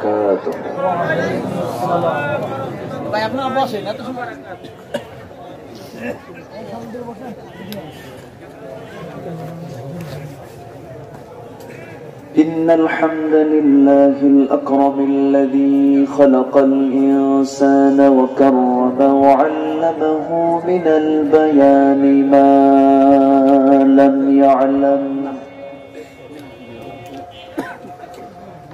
وبركاته. إن الحمد لله الأكرم الذي خلق الإنسان وكرم وعلمه من البيان ما لم يعلم،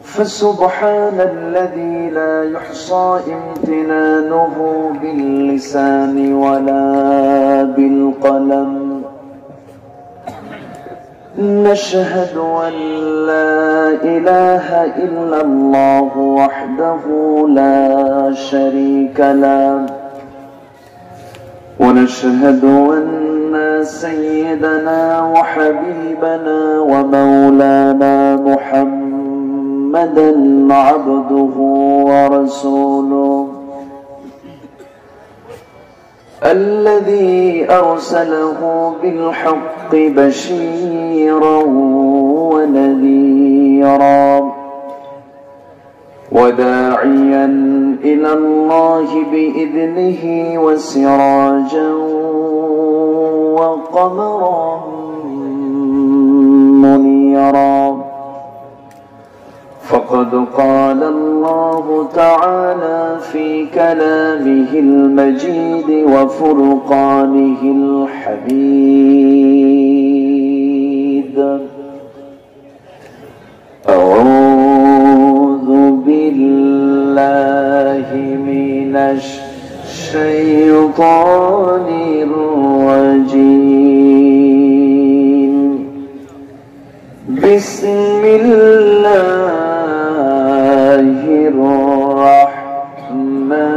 فسبحان الذي لا يحصى امتنانه باللسان ولا بالقلم. نشهد أن لا إله إلا الله وحده لا شريك له، ونشهد أن سيدنا وحبيبنا ومولانا محمدا عبده ورسوله الذي أرسله بالحق بشيرا ونذيرا وداعيا إلى الله بإذنه وسراجا وقمرا منيرا. فقد قال الله تعالى في كلامه المجيد وفرقانه الحميد: أعوذ بالله من الشيطان الرجيم. بسم الله الرحمن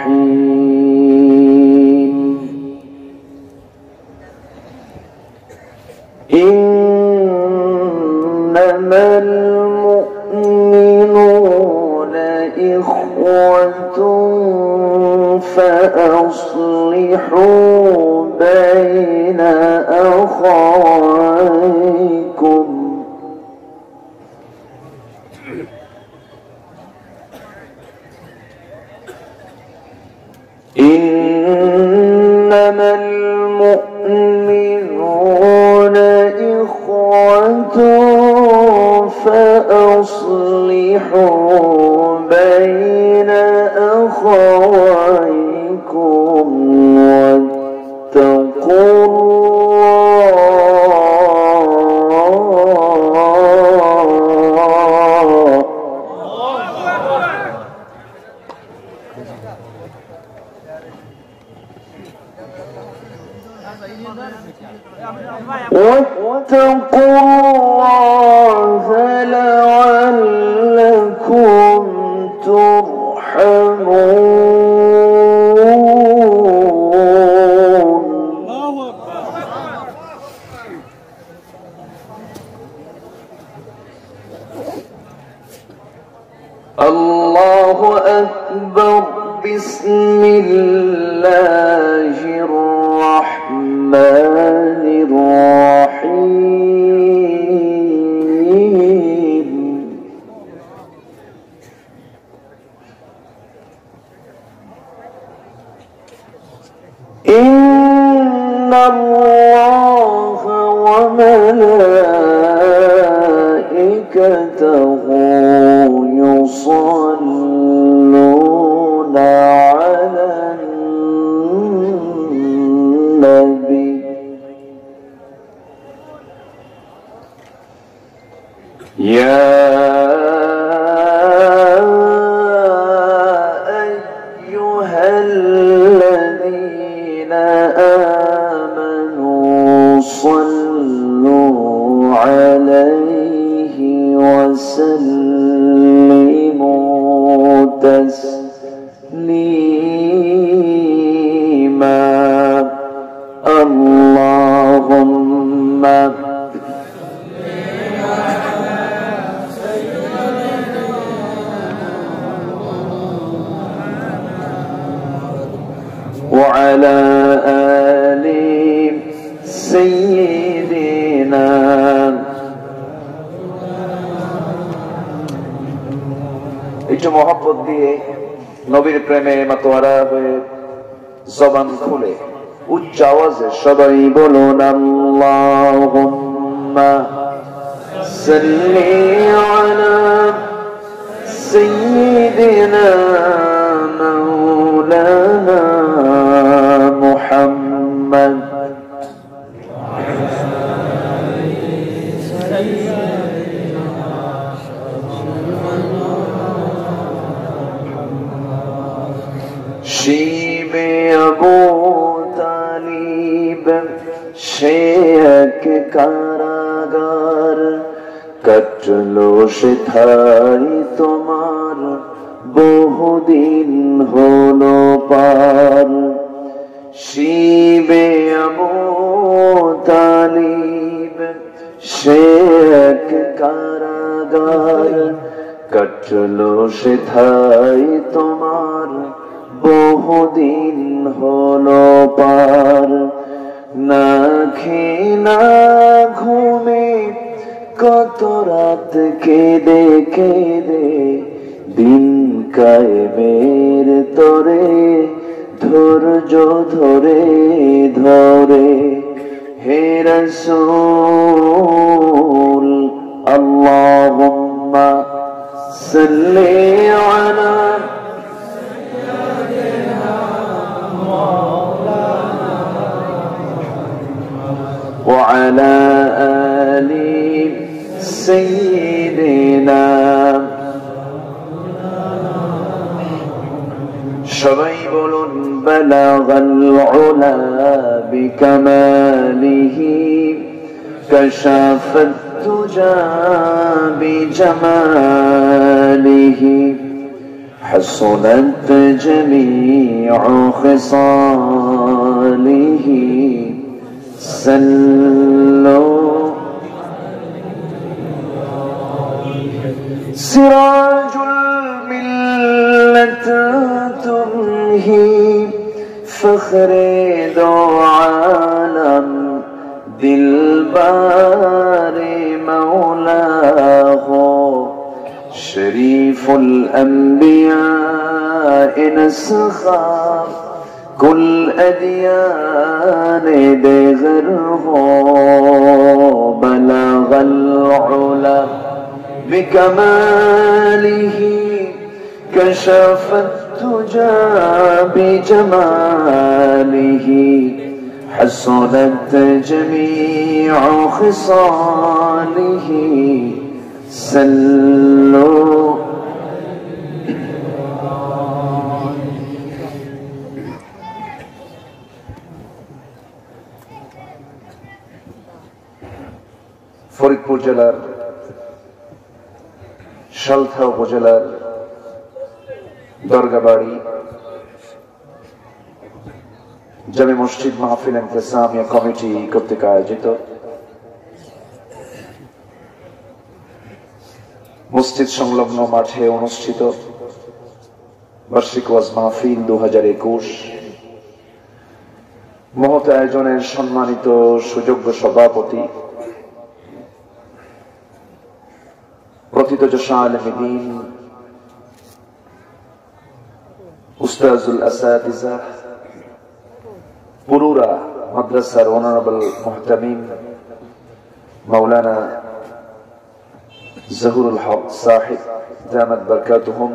الرحيم. إنما المؤمنون إخوة فأصلحوا بين أخويكم. إنما المؤمنون إخوة فأصلحوا بين أخويكم واتقوا الله لعلكم ترحمون. الله أكبر. بسم الله الرحمن الرحيم. إن الله وملائكته يصلون على النبي. يا أيها الذين آمنوا صلوا عليه وسلموا تسليما. اللهم একটু মহব্বত দিয়ে নবীর প্রেমে মাতোয়ারা হয়ে জবান খুলে উচ্চ আওয়াজে সবাই বলুন আল্লাহুম্মা সাল্লি আলা সাইয়্যিদিনা মাওলানা মুহাম্মদ শিবে আবু তালিব সে এক কারাগার কাটলো সেথায় তোমার বহুদিন হলো পার শিবে আবু তালিব সে এক কারাগার কাটলো সেথায় তোমার বহুদিন হলো পার না খেয়ে না ঘুমে কত রাত কেঁদে কেঁদে দিন কায়েমের তরে ধৈর্য ধরে ধরে হে রাসূল আল্লাহুম্মা সাল্লি আলা وعلى آل سيدنا সবাই বলুন বালাগাল উলা বিকামালিহি কাশাফাত তুজা বিজামালিহি حسنت جميع خصاله صلوا سراج الملة تمهي فخر دو عالم دلبار مولاه شريف الأنبياء نسخا كل أديان دغره بلغ العلا بكماله كشف التجى بجماله حسنت جميع خصاله صلوا ফরিদপুর জেলার সালথা উপজেলার দরগাবাড়ি জামে মসজিদ মাহফিল ইন্তেসামিয়া কমিটি কর্তৃক আয়োজিত মসজিদ সংলগ্ন মাঠে অনুষ্ঠিত বার্ষিক ওয়াজ মাহফিল 2021 মহৎ আয়োজনের সম্মানিত সুযোগ্য সভাপতি প্রথিতযশা আলেমে দ্বীন উস্তাজুল আসাতিজা পুরুরা মাদ্রাসার অনারেবল মুহতামিম মাওলানা জহুরুল হক সাহেব দামাত বারকাতুহুম,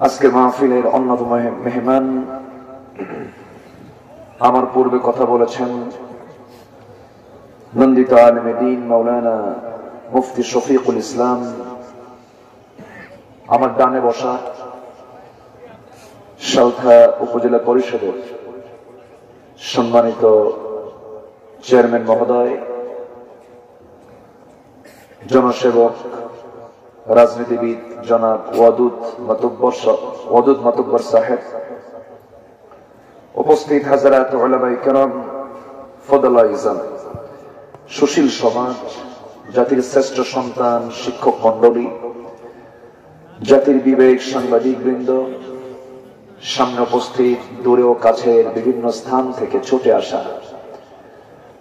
আজকের মাহফিলের অন্যতম মেহমান, আমার পূর্বে কথা বলেছেন নন্দিত আলেমে দ্বীন মাওলানা মুফতি শফিকুল ইসলাম, আমার ডানে বসা সালথা উপজেলা পরিষদের সম্মানিত চেয়ারম্যান মহোদয়, জনসেবক রাজনীতিবিদ জনাব ওয়াদুদ মাতুব্বর সাহেব, উপস্থিত হাজারাত উলামায়ে কেরাম, ফদলা ইজাম, সুশীল সমাজ, জাতির শ্রেষ্ঠ সন্তান, শিক্ষক মন্ডলী, জাতির বিবেক, সাংবাদিক বৃন্দ, সামনে উপস্থিত দূরে ও কাছের বিভিন্ন স্থান থেকে ছুটে আসা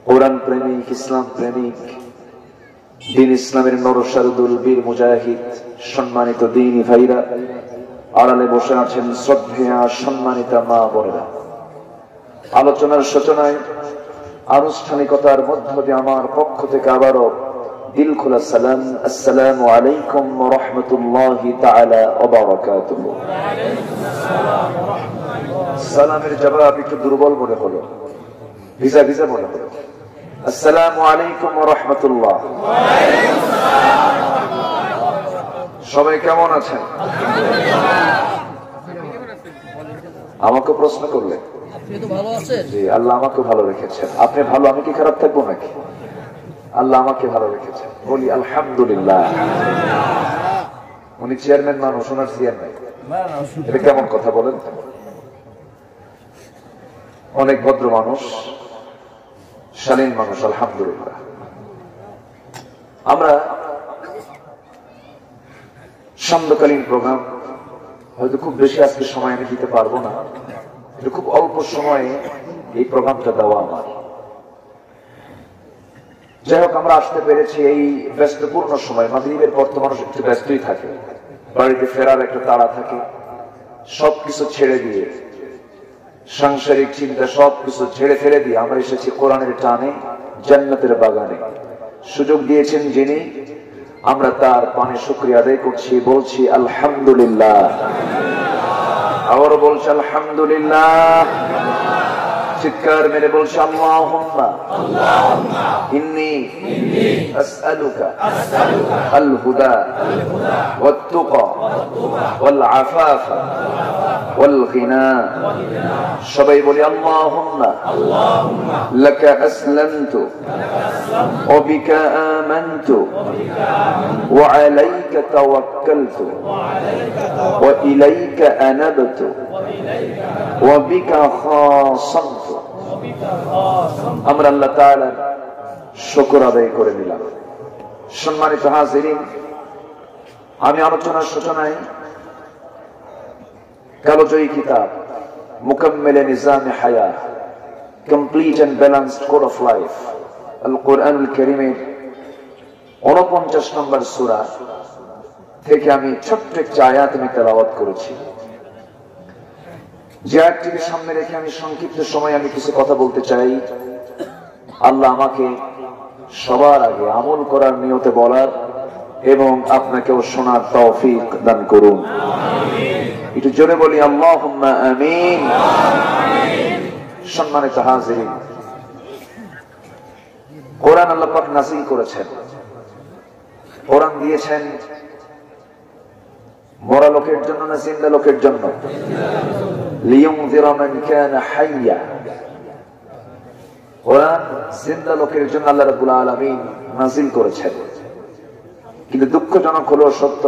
কোরআন প্রেমিক, ইসলাম প্রেমিক দিন ইসলামের নরসারুদুল বীর মুজাহিদ সম্মানিত দিনী ভাইরা, আড়ালে বসে আছেন শ্রদ্ধেয়া সম্মানিতা মা বোনেরা, আলোচনার সূচনায় আনুষ্ঠানিকতার মধ্য দিয়ে আমার পক্ষ থেকে আবারও দিল খোলা সালাম, আসসালামু আলাইকুম ওয়া রাহমাতুল্লাহি তাআলা ওয়া বারাকাতুহু। সালামের জবাব একটু দুর্বল মনে হলো, ভিজা ভিজা মনে হলো। আসসালামু আলাইকুম ওয়া রাহমাতুল্লাহ। সবাই কেমন আছেন? আমাকে প্রশ্ন করলেন, জি আল্লাহ আমাকে ভালো রেখেছেন। আপনি ভালো, আমি কি খারাপ থাকবো নাকি? আল্লাহ আমাকে ভালো রেখেছেন, বলি আলহামদুলিল্লাহ। উনি চেয়ারম্যান মানুষ, ওনার চেয়ার নাই, এটা কেমন কথা বলেন? অনেক ভদ্র মানুষ, শালীন মানুষ, আলহামদুলিল্লাহ। আমরা সান্ধ্যকালীন প্রোগ্রাম হয়তো খুব বেশি আজকে সময় আমি দিতে পারবো না, এটা খুব অল্প সময়ে এই প্রোগ্রামটা দেওয়া আমার। যাই হোক, আমরা আসতে পেরেছি এই ব্যস্তপূর্ণ সময়। মাগরিবের পর তো মানুষ একটু ব্যস্তই থাকে, বাড়িতে ফেরার একটা তাড়া থাকে। সবকিছু ছেড়ে দিয়ে, সাংসারিক চিন্তা সবকিছু ছেড়ে ফেলে দিয়ে আমরা এসেছি কোরআনের টানে, জান্নাতের বাগানে। সুযোগ দিয়েছেন যিনি, আমরা তার পানে শুকরিয়া আদায় করছি, বলছি আলহামদুলিল্লাহ। আবারও বলছি আলহামদুলিল্লাহ। চিৎকার মেরে বলছি আল্লাহুম্মা ইন্নী আসআলুকা আল হুদা ওয়াত তুকা ওয়াল আফাফা ওয়াল গিনা। সবাই বলি আল্লাহুম্মা লাকা আসলামতু ওয়া বিকা আমানতু ওয়া আলাইকা তাওয়াক্কালতু ওয়া ইলাইকা আনাবতু ওয়া বিকা খাসামতু। আমরা আল্লাহ তাআলার শুকর আদায় করে নিলাম। সম্মানিত হাজিরিন, আমি আলোচনার সূচনায় কালোজয়ী কিতাব মুকাম্মিলে নিজামে হায়া, complete and balanced code of life, আল কোরআনুল কারীমের 49 নম্বর সূরা থেকে আমি ছোট্ট একটা আয়াত আমি তেলাওয়াত করেছি। যে আয়াতটিকে সামনে রেখে আমি সংক্ষিপ্ত সময় আমি কিছু কথা বলতে চাই। আল্লাহ আমাকে সবার আগে আমল করার নিয়তে বলার এবং আপনাকেও শোনার তৌফিক দান করুন। একটু জোরে বলি আল্লাহুম্মা আমিন। সম্মানিত হাজিরিন, কোরআন আল্লাহ পাক নাযিল করেছেন, কোরআন দিয়েছেন মরা লোকের জন্য না জিন্দা লোকের জন্য? লিয়ুনযিরা মান কানা হাইয়া। কোরআন জিন্দা লোকের জন্য আল্লাহ রাব্বুল আলামিন নাযিল করেছেন। কিন্তু দুঃখজনক হলো সত্য,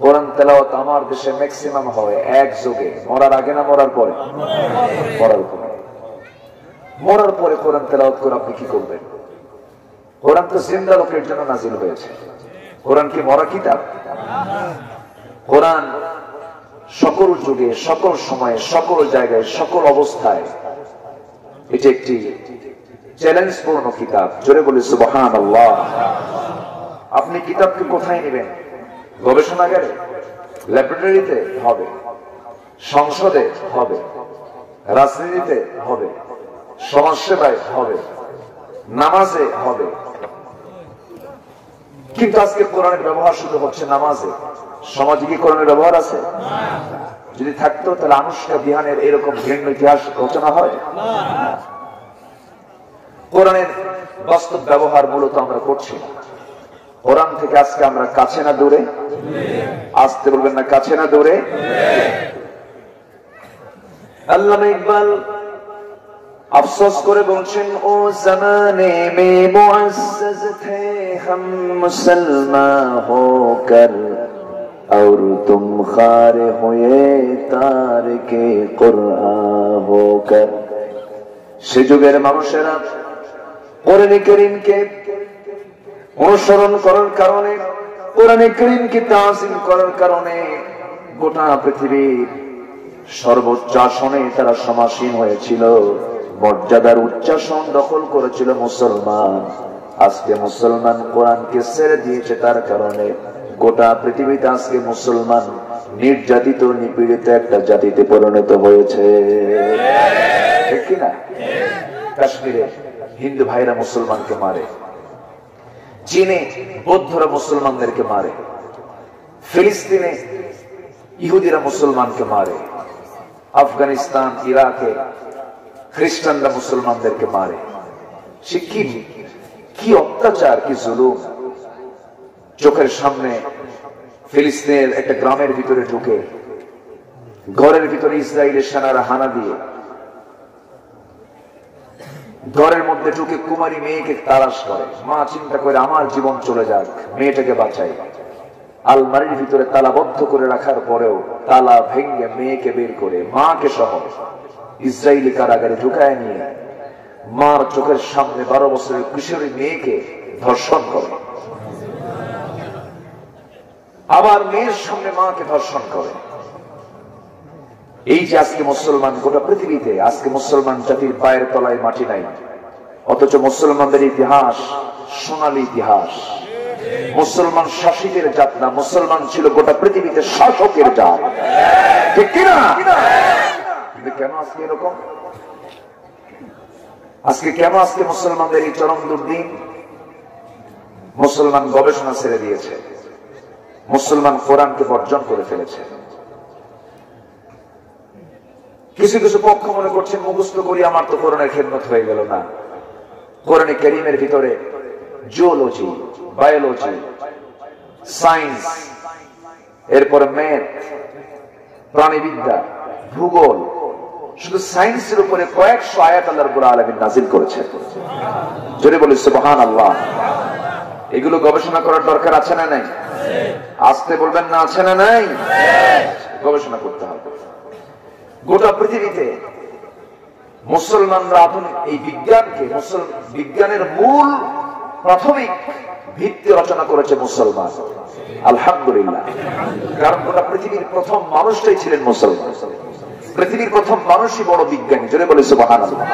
কোরআন তেলাওয়াত আমার দেশে ম্যাক্সিমাম হয় এক যুগে, মরার আগে না মরার পরে? মরার পরে। মরার পরে কোরআন তেলাওয়াত করে আপনি কি করবেন? কোরআন তো জিন্দা লোকের জন্য নাযিল হয়েছে। কোরআন কি মরা কিতাব? কোরআন সকল যুগে, সকল সময়ে, সকল জায়গায়, সকল অবস্থায় এটি একটি চ্যালেঞ্জপূর্ণ কিতাব। জোরে বলি সুবহানাল্লাহ। আপনি কিতাবকে কোথায় নেবেন? গবেষণাগারে, ল্যাবরেটরিতে হবে, সংসদে হবে, রাজনীতিতে হবে, সমাজসেবায় হবে, নামাজে হবে। কিন্তু আজকে কোরআনের ব্যবহার শুধু হচ্ছে নামাজে। সমাজে কি কোরআনের ব্যবহার আছে? যদি থাকতো তাহলে আনুষ্কা বিহানের এরকম ভিন্ন ইতিহাস রচনা হয়? কোরআনের বাস্তব ব্যবহার মূলত আমরা করছি না। কোরআন থেকে আজকে আমরা কাছে না দূরে? আসতে বলবেন না, কাছে না দূরে? আল্লামা ইকবাল अफसोस करे बोलছেন ओ जमाने में मुअज़्ज़ज़ थे हम मुसलमान होकर और तुम खार हुए तारिके कुरआन होकर। সে যুগের মানুষেরা কোরআন কারীমকে অনুসরণ করার কারণে, কোরআন কারীমকে তাজিম করার কারণে গোটা পৃথিবীর সর্বোচ্চ আসনে তারা সমাসীন হয়েছিল। মর্যাদার উচ্চাসন দখল করেছিল মুসলমান। আজকে মুসলমান কোরআনকে ছেড়ে দিয়েছে, তার কারণে গোটা পৃথিবীতে আজকে মুসলমান নির্যাতিত নিপীড়িত একটা জাতিতে পরিণত হয়েছে, ঠিক কিনা? কাশ্মীরে হিন্দু ভাইরা মুসলমানকে মারে, চীনে বৌদ্ধরা মুসলমানদেরকে মারে, ফিলিস্তিনে ইহুদিরা মুসলমানকে মারে, আফগানিস্তান ইরাকে খ্রিস্টানরা মুসলমানদেরকে মারে। সে কি অত্যাচার, কি জুলুম! চোখের সামনে ফিলিস্তিনের একটা গ্রামের ভিতরে ঢুকে ঘরের ভিতরে ইসরায়েলের সেনারা হানা দিয়ে ঘরের মধ্যে ঢুকে কুমারী মেয়েকে তালাশ করে। মা চিন্তা করে আমার জীবন চলে যাক, মেয়েটাকে বাঁচাই। আলমারির ভিতরে তালাবদ্ধ করে রাখার পরেও তালা ভেঙে মেয়েকে বের করে মাকে সহ ইসরায়েলি কারাগারে ঢুকায় নিয়ে মার চোখের সামনে 12 বছরের কিশোরী মেয়েকে ধর্ষণ করে, আবার মেয়ের সামনে মাকে ধর্ষণ করে। এই যে আজকে মুসলমান গোটা পৃথিবীতে, আজকে মুসলমান জাতির পায়ের তলায় মাটি নাই, অথচ মুসলমানদের ইতিহাস সোনালী ইতিহাস। মুসলমান শাসকের জাত না, মুসলমান ছিল গোটা পৃথিবীতে শাসকের জাত, ঠিক কিনা? কেন আজকে এরকম? আজকে কেন আজকে মুসলমানদের এই চরম দুর্দিন? মুসলমান গবেষণা ছেড়ে দিয়েছে, মুসলমান কোরআনকে বর্জন করে ফেলেছে। কিছু কিছু পক্ষ মনে করছেন মুখস্থ করি আমার তো কোরআনের খেদমত হয়ে গেল না। কোরআনে কারীমের ভিতরে জিওলজি, বায়োলজি, সায়েন্স, এরপরে ম্যাথ, প্রাণীবিদ্যা, ভূগোল, শুধু সায়েন্সের উপরে কয়েকশো আয়াত আল্লাহ রাব্বুল আলামিন নাযিল করেছেন। জোরে বলি সুবহানাল্লাহ। এগুলো গবেষণা করার দরকার আছে না নাই? আসতে বলবেন না, আছে না নাই? গবেষণা করতে হবে। গোটা পৃথিবীতে মুসলমানরা আধুনিক এই বিজ্ঞানকে, বিজ্ঞানের মূল প্রাথমিক ভিত্তি রচনা করেছে মুসলমান, আলহামদুলিল্লাহ। কারণ গোটা পৃথিবীর প্রথম মানুষটাই ছিলেন মুসলমান, পৃথিবীর প্রথম মানুষই বড় বিজ্ঞানী। জোরে বলে সুবহানাল্লাহ।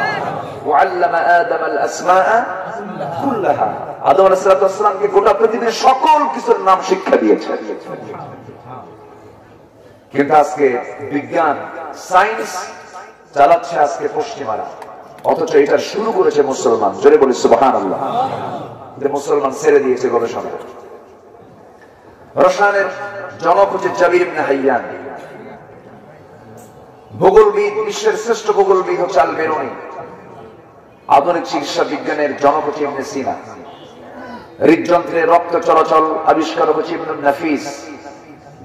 ওয়াল্লামা আদামাল আসমাআ কুল্লাহা, আদম আলাইহিস সালামকে গোটা পৃথিবীর সকল কিছুর নাম শিক্ষা দিয়েছেন। কিন্তু আজকে বিজ্ঞান, সায়েন্স চালাচ্ছে আজকে পশ্চিমারা, অথচ এটা শুরু করেছে মুসলমান। জোরে বলি সুবহানাল্লাহ। মুসলমান ছেড়ে দিয়েছে গবেষণা। রসায়নের জনক হচ্ছে জাবির ইবনে হাইয়ান। ভূগোলবিদ, বিশ্বের শ্রেষ্ঠ ভূগোলবিদ হচ্ছে আল বেরুনি। আধুনিক চিকিৎসা বিজ্ঞানের জনক হচ্ছে ইবনে সিনা। হৃদযন্ত্রের রক্ত চলাচল আবিষ্কারক হচ্ছে ইবনে নাফিস।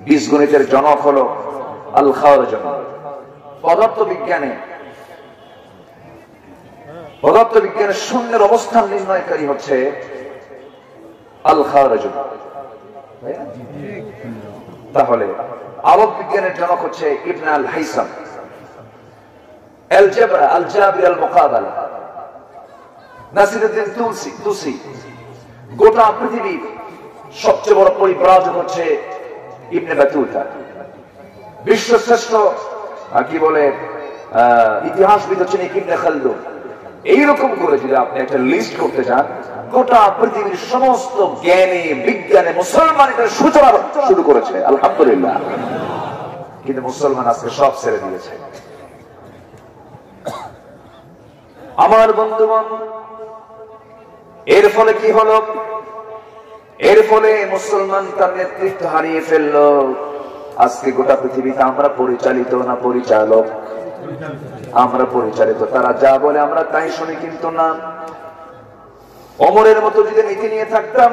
বীজগণিতের জনক হলো আল খাওয়ারিজমি। পদার্থবিজ্ঞানের শূন্যের অবস্থান নির্ণয়কারী হচ্ছে আল খাওয়ারিজমি। তাহলে আলোক বিজ্ঞানের জনক হচ্ছে ইবনে আল হাইসাম। আলজেবরা, আল জাবির, আল মুকাবালা নাসিরউদ্দিন তুসি। গোটা পৃথিবীর সবচেয়ে বড় পরিব্রাজক হচ্ছে ইবনে বাতুতা। বিশ্বশ্রেষ্ঠ কি বলে ইতিহাসবিদ হচ্ছেন ইবনে খালদুন। এইরকম করে যদি আপনি একটা লিস্ট করতে চান, গোটা পৃথিবীর সমস্ত জ্ঞানে বিজ্ঞানে মুসলমান এটা সূচনা শুরু করেছে, আলহামদুলিল্লাহ। কিন্তু মুসলমান আজকে সব ছেড়ে দিয়েছে। আমার বন্ধুগণ, এর ফলে কি হলো? এর ফলে মুসলমান তার নেতৃত্ব হারিয়ে ফেলল। আজকে গোটা পৃথিবীতে আমরা পরিচালিত না পরিচালক? আমরা পরিচালিত। তারা যা বলে আমরা তাই শুনি, কিন্তু না। ওমরের মতো যদি নীতি নিয়ে থাকতাম,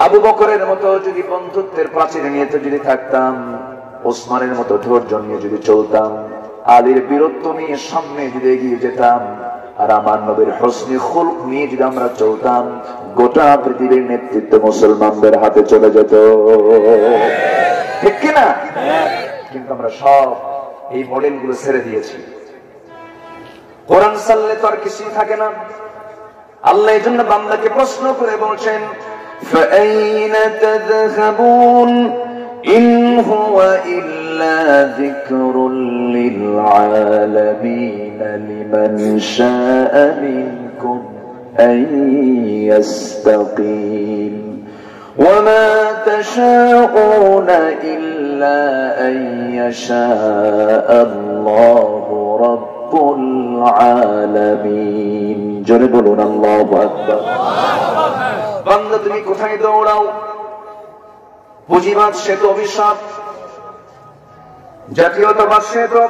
আবু বকরের মতো যদি বন্ধুত্বের প্রাচীর নিয়ে যদি থাকতাম, ওসমানের মতো ধৈর্য নিয়ে যদি চলতাম, আলীর বীরত্ব নিয়ে সামনে যদি এগিয়ে যেতাম, আর আমার নবীর হোসনে খুলক নিয়ে যদি আমরা চলতাম, গোটা পৃথিবীর নেতৃত্ব মুসলমানদের হাতে চলে যেত, ঠিক কিনা? কিন্তু আমরা সব এই মডেল গুলো ছেড়ে দিয়েছি। কোরআন সাল্লে তো আর কিছুই থাকে না। আল্লাহ এই জন্য বান্দাকে প্রশ্ন করে বলছেন, ফাআইনা তাযহাবুন ইন হুয়া ইল্লা যিকরুল লিল আলামিন লিমান শাআ মিনকুম أن يستقيم وما تشاءون إلا أن يشاء الله رب العالمين জোরে বলুন আল্লাহু আকবার বান্দা তুমি কোথায় দৌড়াও পুঁজিবাদ সে তো অভিশাপ জাতীয়তাবাদ সে তো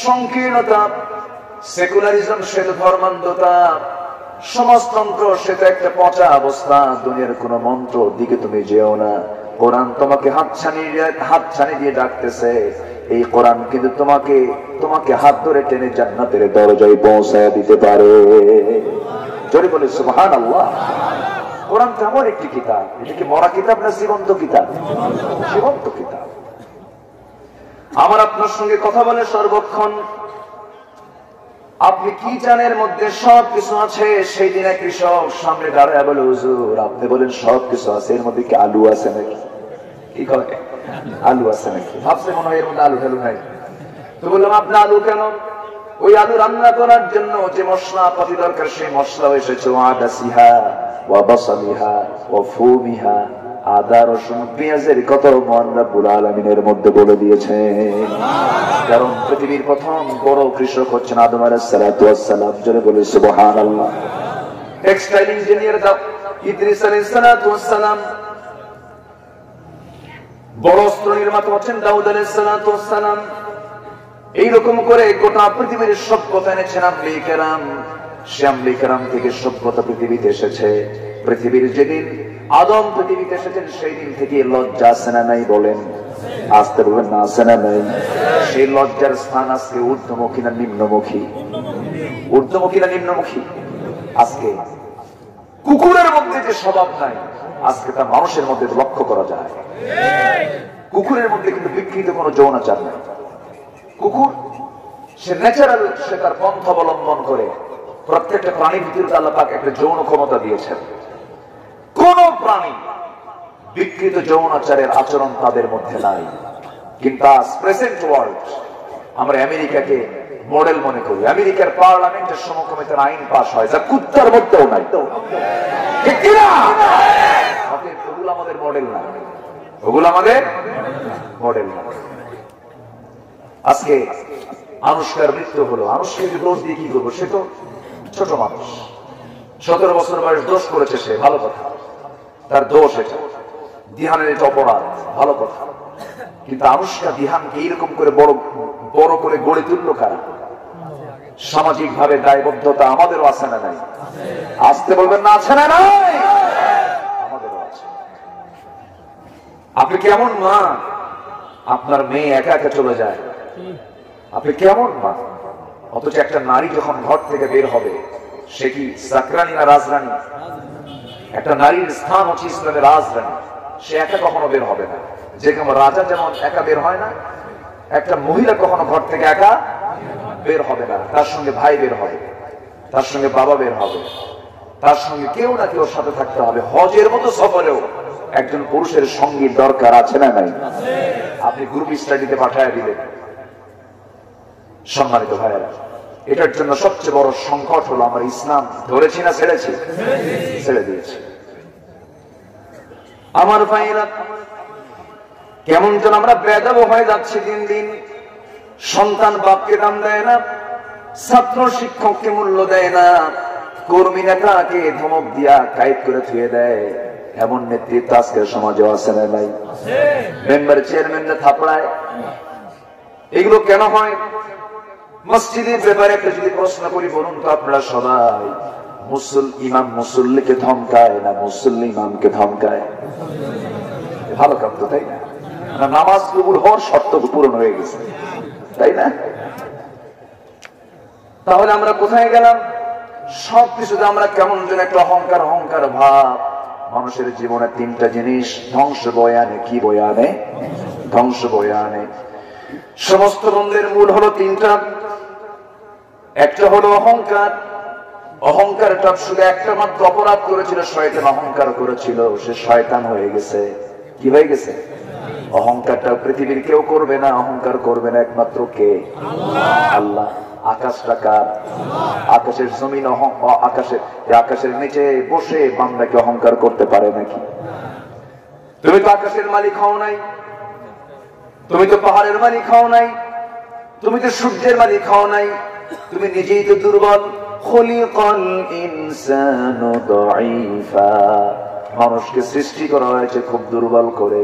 সংকীর্ণতা সেকুলারিজম সে তো ধর্মান্ধতা সমাজতন্ত্র সে তো একটা পচা অবস্থা দুনিয়ার কোন মন্ত্র দিকে তুমি যেও না কোরআন তোমাকে হাতছানি দিয়ে ডাকতেছে এই কোরআন কিন্তু তোমাকে হাত ধরে টেনে জান্নাতের দরজায় পৌঁছায় দিতে পারে জোরে বলে সুবহানাল্লাহ কোরআন তেমন একটি কিতাব এটা কি মরা কিতাব না জীবন্ত কিতাব জীবন্ত কিতাব আমার আপনার সঙ্গে কথা বলে সর্বক্ষণ আপনি কি জানেন মধ্যে সব কিছু আছে সেই দিনে কৃষক সামনে দাঁড়ায় বলে হুজুর আপনি বলেন সব কিছু আছে এর মধ্যে কি আলু আছে নাকি কি করে আলু আছে নাকি ভাবছে মনে হয় এর মধ্যে আলু ঢালু নাই তো বললাম আপনি আলু কেন ওই আলু রান্না করার জন্য যে মশলা পাতি দরকার সেই মশলা এসেছে আদাসিহা ওয়া বাসালিহা ওয়া ফুমিহা আদা রসুন পেঁয়াজের কত মহান রব্বুল আলামিনের মধ্যে বলে দিয়েছেন কারণ পৃথিবীর প্রথম বড় কৃষক হচ্ছেন আদম আলাইহিস সালাতু ওয়াস সালাম জোরে বলে সুবহানাল্লাহ টেক্সটাইল ইঞ্জিনিয়ার ইদ্রিস আলাইহিস সালাতু ওয়াস সালাম বড় অস্ত্র নির্মাতা হচ্ছেন দাউদ আলাইহিস সালাতু ওয়াস সালাম এইরকম করে গোটা পৃথিবীর সভ্যতা এনেছেন আম্বিয়া কেরাম সে আম্বিয়া কেরাম থেকে সভ্যতা পৃথিবীতে এসেছে পৃথিবীর যেদিন আদম পৃথিবীতে এসেছেন সেই দিন থেকে লজ্জা আছে না নাই বলেন আসতে বলবেন না আছে না নাই সেই লজ্জার স্থান আজকে ঊর্ধ্বমুখী না নিম্নমুখী ঊর্ধ্বমুখী না নিম্নমুখী আজকে কুকুরের মধ্যে যে স্বভাব নাই আজকে তা মানুষের মধ্যে লক্ষ্য করা যায় কুকুরের মধ্যে কিন্তু বিকৃত কোনো যৌনাচার নাই কুকুর সে ন্যাচারাল সে তার পন্থা অবলম্বন করে প্রত্যেকটা প্রাণীর ভিতরে আল্লাহ পাক একটা যৌন ক্ষমতা দিয়েছেন কোন প্রাণী বিকৃত যৌনাচারের আচরণ তাদের মধ্যে নাই কিন্তু আজ প্রেজেন্ট ওয়ার্ল্ড আমরা আমেরিকাকে মডেল মনে করি আমেরিকার পার্লামেন্টের সমকামী তার আইন পাস হয় যা কুত্তার মধ্যেও নাই ঠিক কিনা ওগুলো আমাদের মডেল না ওগুলো আমাদের মডেল না আজকে আনুষ্কার মৃত্যু হলো আনুষ্কাকে দোষ দিয়ে কি করবো সে তো ছোট মানুষ 17 বছর বয়স দোষ করেছে সে ভালো কথা তার দোষ এটা দিহানের এটা অপরাধ ভালো কথা কিন্তু আনুষ্কা দিহানকে এইরকম করে বড় করে গড়ে তুললো কারা সামাজিক ভাবে দায়বদ্ধতা আমাদেরও আছে না নাই আসতে বলবেন না আছে না নাই আমাদেরও আছে আপনি কেমন মা আপনার মেয়ে একা একা চলে যায় আপনি কেমন মা অথচ একটা নারী যখন ঘর থেকে বের হবে সে কি সাকরানি না রাজরানী একটা নারীর স্থান হচ্ছে ইসলামের রাজরানী সে একা কখনো বের হবে না যেরকম রাজা যেমন একা বের হয় না একটা মহিলা কখনো ঘর থেকে একা বের হবে না তার সঙ্গে ভাই বের হবে তার সঙ্গে বাবা বের হবে তার সঙ্গে কেউ না কেউ সাথে থাকতে হবে হজের মতো সফরেও একজন পুরুষের সঙ্গীর দরকার আছে না নাই আপনি গ্রুপ স্টাডিতে পাঠায় দিলেন সম্মানিত ভাইয়েরা এটার জন্য সবচেয়ে বড় সংকট হলো আমার ইসলাম ধরেছি না ছেড়েছি ছেড়ে দিয়েছি আমার ভাইয়েরা কেমন যেন আমরা বেদাব হয়ে যাচ্ছি দিন দিন সন্তান বাপকে দাম দেয় না ছাত্র শিক্ষককে মূল্য দেয় না কর্মী নেতাকে ধমক দিয়া কায়েদ করে থুয়ে দেয় এমন নেতৃত্ব আজকের সমাজে আছে না নাই মেম্বার চেয়ারম্যানরা থাপড়ায় এগুলো কেন হয় মসজিদের ব্যাপারে একটা যদি প্রশ্ন করি বলুন তো আপনারা সবাই ইমাম মুসল্লিকে ধমকায় না মুসল্লি ইমামকে ধমকায় ভালো কাম তো তাই না নামাজ কবুল হওয়ার শর্ত পূরণ হয়ে গেছে তাই না তাহলে আমরা কোথায় গেলাম সবকিছুতে আমরা কেমন যেন একটা অহংকার অহংকার ভাব মানুষের জীবনে তিনটা জিনিস ধ্বংস বয়ে আনে কি বয়ে আনে ধ্বংস বয়ে আনে সমস্ত বন্ধের মূল হলো তিনটা একটা হলো অহংকার অহংকারটা শুধু একটা মাত্র অপরাধ করেছিল শয়তান অহংকার করেছিল সে শয়তান হয়ে গেছে কি হয়ে গেছে অহংকারটা পৃথিবীর কেউ করবে না অহংকার করবে না একমাত্র কে আল্লাহ আকাশটা কার? আকাশের জমিন আকাশের নিচে বসে বান্দাকে অহংকার করতে পারে নাকি? তুমি তো আকাশের মালিক হও নাই, তুমি তো পাহাড়ের মালিক হও নাই, তুমি তো সূর্যের মালিক হও নাই, তুমি নিজেই তো দুর্বল। খুলিকাল ইনসানু দাঈফা, মানুষকে সৃষ্টি করা হয়েছে খুব দুর্বল করে।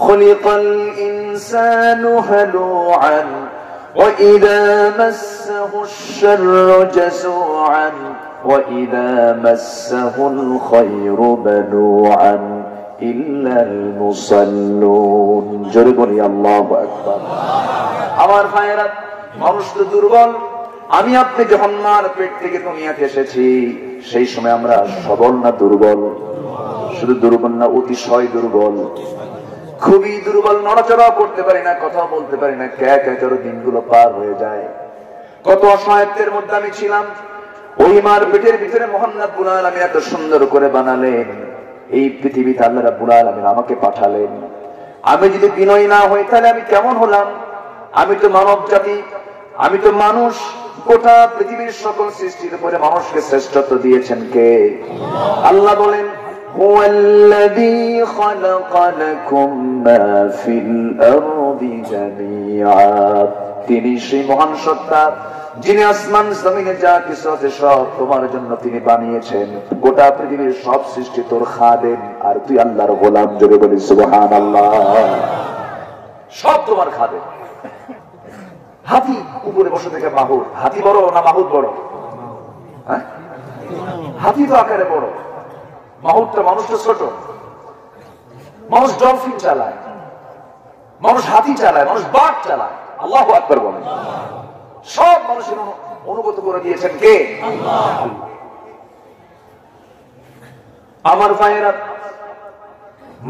খুলিকাল ইনসানু হালুআন ওয়া ইযা মাসসাহুশ শাররু জাযুআন ওয়া ইযা মাসসাহুল খায়রু বানুআন ইল্লাল মুসাল্লুন। জোরে বলি আল্লাহু আকবার। আমার ভাইয়েরা, মানুষ তো দুর্বল। আমি আপনি যখন মার পেট থেকে দুনিয়াতে এসেছি সেই সময় আমরা সবল না দুর্বল? শুধু দুর্বল না, অতিশয় দুর্বল, খুবই দুর্বল। নড়াচড়া করতে পারি না, কথা বলতে পারি না, করে দিনগুলো পার হয়ে যায়। কত অসহায়ত্বের মধ্যে আমি ছিলাম। ওই মার পেটের ভিতরে মহান রব্বুল আলামিন এত সুন্দর করে বানালেন, এই পৃথিবীতে আল্লাহ রাব্বুল আলামিন আমাকে পাঠালেন। আমি যদি বিনয়ী না হই তাহলে আমি কেমন হলাম? আমি তো মানব জাতি, আমি তো মানুষ। গোটা পৃথিবীর সকল সৃষ্টির উপরে মানুষকে শ্রেষ্ঠত্ব দিয়েছেন কে? আল্লাহ বলেন, হুয়াল্লাযী খালাকা লাকুম মা ফিল আরদি জামিআ। তিনি সেই মহান সত্তা যিনি আসমান জমিনে যা কিছু আছে সব তোমার জন্য তিনি বানিয়েছেন। গোটা পৃথিবীর সব সৃষ্টি তোর খাদেম, আর তুই আল্লাহর গোলাম। জোরে বলি সুবহানাল্লাহ। সব তোমার খাদেম। হাতি উপরে বসে থেকে মাহুর, হাতি বড় না মাহুর বড়? হাতি তো আকারে বড়, মাহুরটা মানুষটা ছোট। মানুষ ডলফিন চালায়, মানুষ হাতি চালায়, মানুষ বাঘ চালায়। আল্লাহু আকবার বলেন। সব মানুষের অনুগত করে দিয়েছেন কে? আল্লাহ। আমার ভাইয়েরা,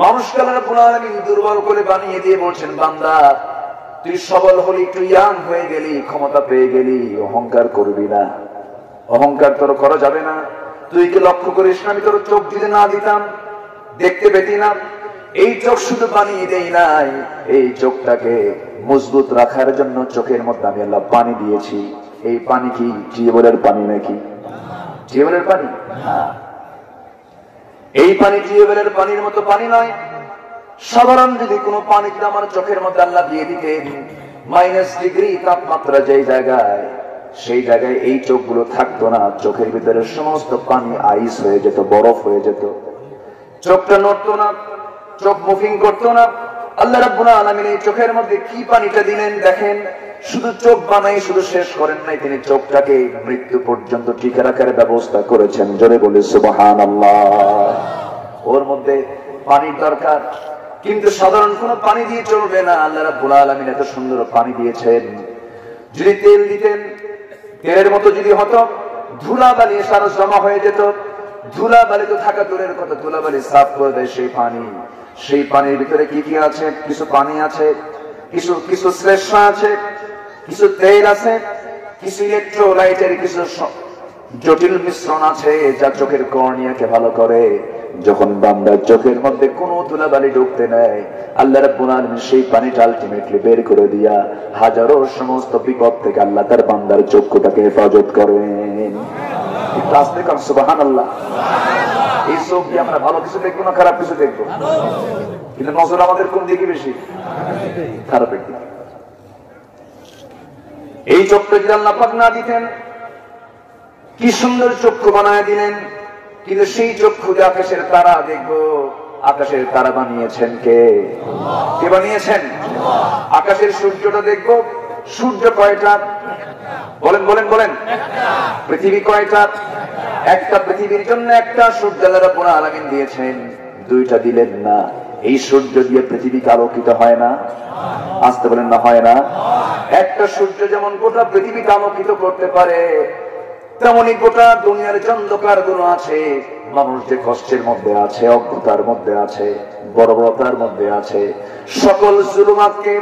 মানুষকে আল্লাহ রাব্বুল আলামিন দুর্বল করে বানিয়ে দিয়ে বলছেন, বান্দা তুই সবল হলি, তুই ইয়াং হয়ে গেলি, ক্ষমতা পেয়ে গেলি, অহংকার করবি না। অহংকার তোর করা যাবে না। তুই কি লক্ষ্য করিস না, আমি তোর চোখ যদি না দিতাম দেখতে পেতি না? এই চোখ শুধু বানিয়ে দেই নাই, এই চোখটাকে মজবুত রাখার জন্য চোখের মধ্যে আমি আল্লাহ পানি দিয়েছি। এই পানি কি টিউবওয়েলের পানি নাকি? টিউবওয়েলের পানি? এই পানি টিউবওয়েলের পানির মতো পানি নয়। সাধারণ যদি কোনো পানি আমার চোখের মধ্যে আল্লাহ দিয়ে দিতেন, -ডিগ্রি তাপমাত্রা যেই জায়গায়, সেই জায়গায় এই চোখগুলো থাকতো না। চোখের ভিতরে সমস্ত পানি আইস হয়ে যেত, বরফ হয়ে যেত। চোখটা নড়তো না, চোখ মুভিং করতো না। আল্লাহ রাব্বুল আলামিন এই চোখের মধ্যে কি পানিটা দিলেন দেখেন। শুধু চোখ বানাই শুধু শেষ করেন নাই, তিনি চোখটাকে মৃত্যু পর্যন্ত টিকে রাখার ব্যবস্থা করেছেন। জোরে বলে সুবহানাল্লাহ। ওর মধ্যে পানির দরকার, কিন্তু সাধারণ কোন পানি দিয়ে চলবে না। আল্লাহ রাব্বুল আলামিন এত সুন্দর পানি দিয়েছেন। যদি তেল দিতেন, তেলের মতো যদি হতো, ধুলাবালি সারা জমা হয়ে যেত। ধুলাবালি তো থাকা দূরের কথা, ধুলাবালি সাফ করে দেয় সেই পানি। সেই পানির ভিতরে কি কি আছে? কিছু পানি আছে, কিছু শ্লেষ্ম আছে, কিছু তেল আছে, কিছু ইলেকট্রোলাইটের কিছু জটিল মিশ্রণ আছে যা চোখের কর্নিয়াকে ভালো করে। যখন বান্দার চোখের মধ্যে কোনো ধুলাবালি ঢুকতে নেয়, আল্লাহ রাব্বুল আলামিন সেই পানিটা আলটিমেটলি বের করে দিয়া হাজারো সমস্ত বিপদ থেকে আল্লাহ তার বান্দার চক্ষুটাকে হেফাজত করেন। সুবহানাল্লাহ। এই চোখ দিয়ে আমরা ভালো কিছু দেখবো না খারাপ কিছু দেখবো, কিন্তু নজর আমাদের কোন দিকে বেশি? খারাপের দিকে। এই চোখটা যদি আল্লাহ পাক না দিতেন, কি সুন্দর চক্ষু বানায় দিলেন, কিন্তু সেই চক্ষু যে আকাশের তারা দেখবো, আকাশের তারা বানিয়েছেন কে? কে বানিয়েছেন? আকাশের সূর্যটা দেখবো, সূর্য কয়টা? বলেন বলেন বলেন। পৃথিবী কয়টা? একটা। পৃথিবীর জন্য একটা সূর্য আল্লাহ রাব্বুল আলামিন দিয়েছেন, দুইটা দিলেন না। এই সূর্য দিয়ে পৃথিবীকে আলোকিত হয় না? আসতে বলেন না, হয় না? একটা সূর্য যেমন গোটা পৃথিবীকে আলোকিত করতে পারে, তেমনি গোটা দুনিয়ার যে অন্ধকার গুলো আছে, মানুষ যে কষ্টের মধ্যে আছে, অজ্ঞতার মধ্যে আছে, বর্বরতার মধ্যে আছে, সকল জুলুমাতকে,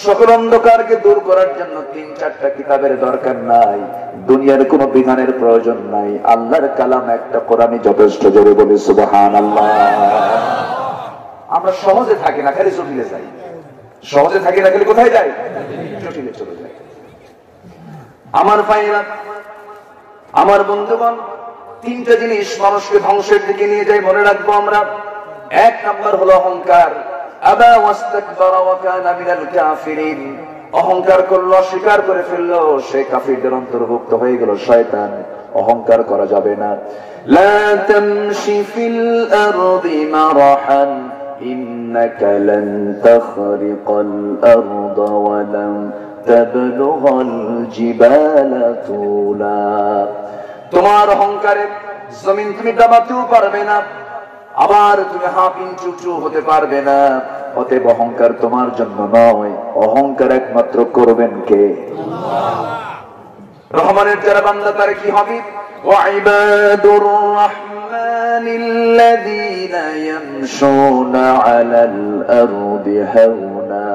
সকল অন্ধকারকে দূর করার জন্য ৩-৪টা কিতাবের দরকার নাই, দুনিয়ার কোন বিধানের প্রয়োজন নাই। আল্লাহর কালাম একটা কোরআনই যথেষ্ট। জোরে বলে সুবহানাল্লাহ। আমরা সহজে থাকি না, খালি জটিলে যাই। সহজে থাকি না, খালি কোথায় যাই? জটিলে চলে যাই। আমার ভাইরা, আমার বন্ধুগণ, তিনটা জিনিস মানুষকে ধ্বংসের দিকে নিয়ে যায়, মনে রাখবো আমরা। এক নাম্বার হলো অহংকার। আবা ওয়াস্তাকবারা ওয়া কানা মিনাল কাফিরিন। অহংকার করলো, অস্বীকার করে ফেললো, সে কাফিরদের অন্তর্ভুক্ত হয়ে গেল। শয়তান, অহংকার করা যাবে না। লা তামশি ফিল আরদি মারহান ইন্নাকা লান তাখরিকাল আরদা ওয়া লান তাবলুগাল জিবালা তুলা। তোমার অহংকারে জমিন তুমি দাবাতেও পারবে না, আবার তুমি হাফ ইঞ্চি উঁচু হতে পারবে না। অতএব অহংকার তোমার জন্য নয়, অহংকার একমাত্র করবেন কে? রহমানের যারা বান্দা তারা কি হবে? ওয়াইবাদুর রাহমানিল্লাযীনা ইয়ামশুনা আলাল আরদি হাওনা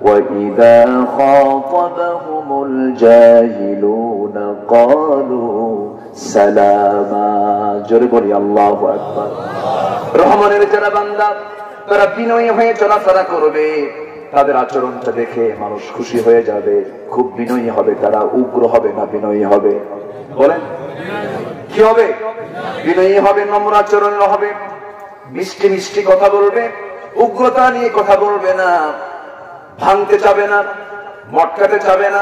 ওয়া ইযা খাতাবাহুমুল জাহিলুনা ক্বালু সালামা। জোরে বলি আল্লাহু আকবার। রহমানের যারা বান্দা তারা বিনয়ী হয়ে চলাফেরা করবে, তাদের আচরণটা দেখে মানুষ খুশি হয়ে যাবে। খুব বিনয়ী হবে তারা, উগ্র হবে না, বিনয়ী হবে। বলেন কি হবে? বিনয়ী হবে, নম্র আচরণ হবে, মিষ্টি মিষ্টি কথা বলবে, উগ্রতা নিয়ে কথা বলবে না, ভাঙতে যাবে না, মটকাতে যাবে না,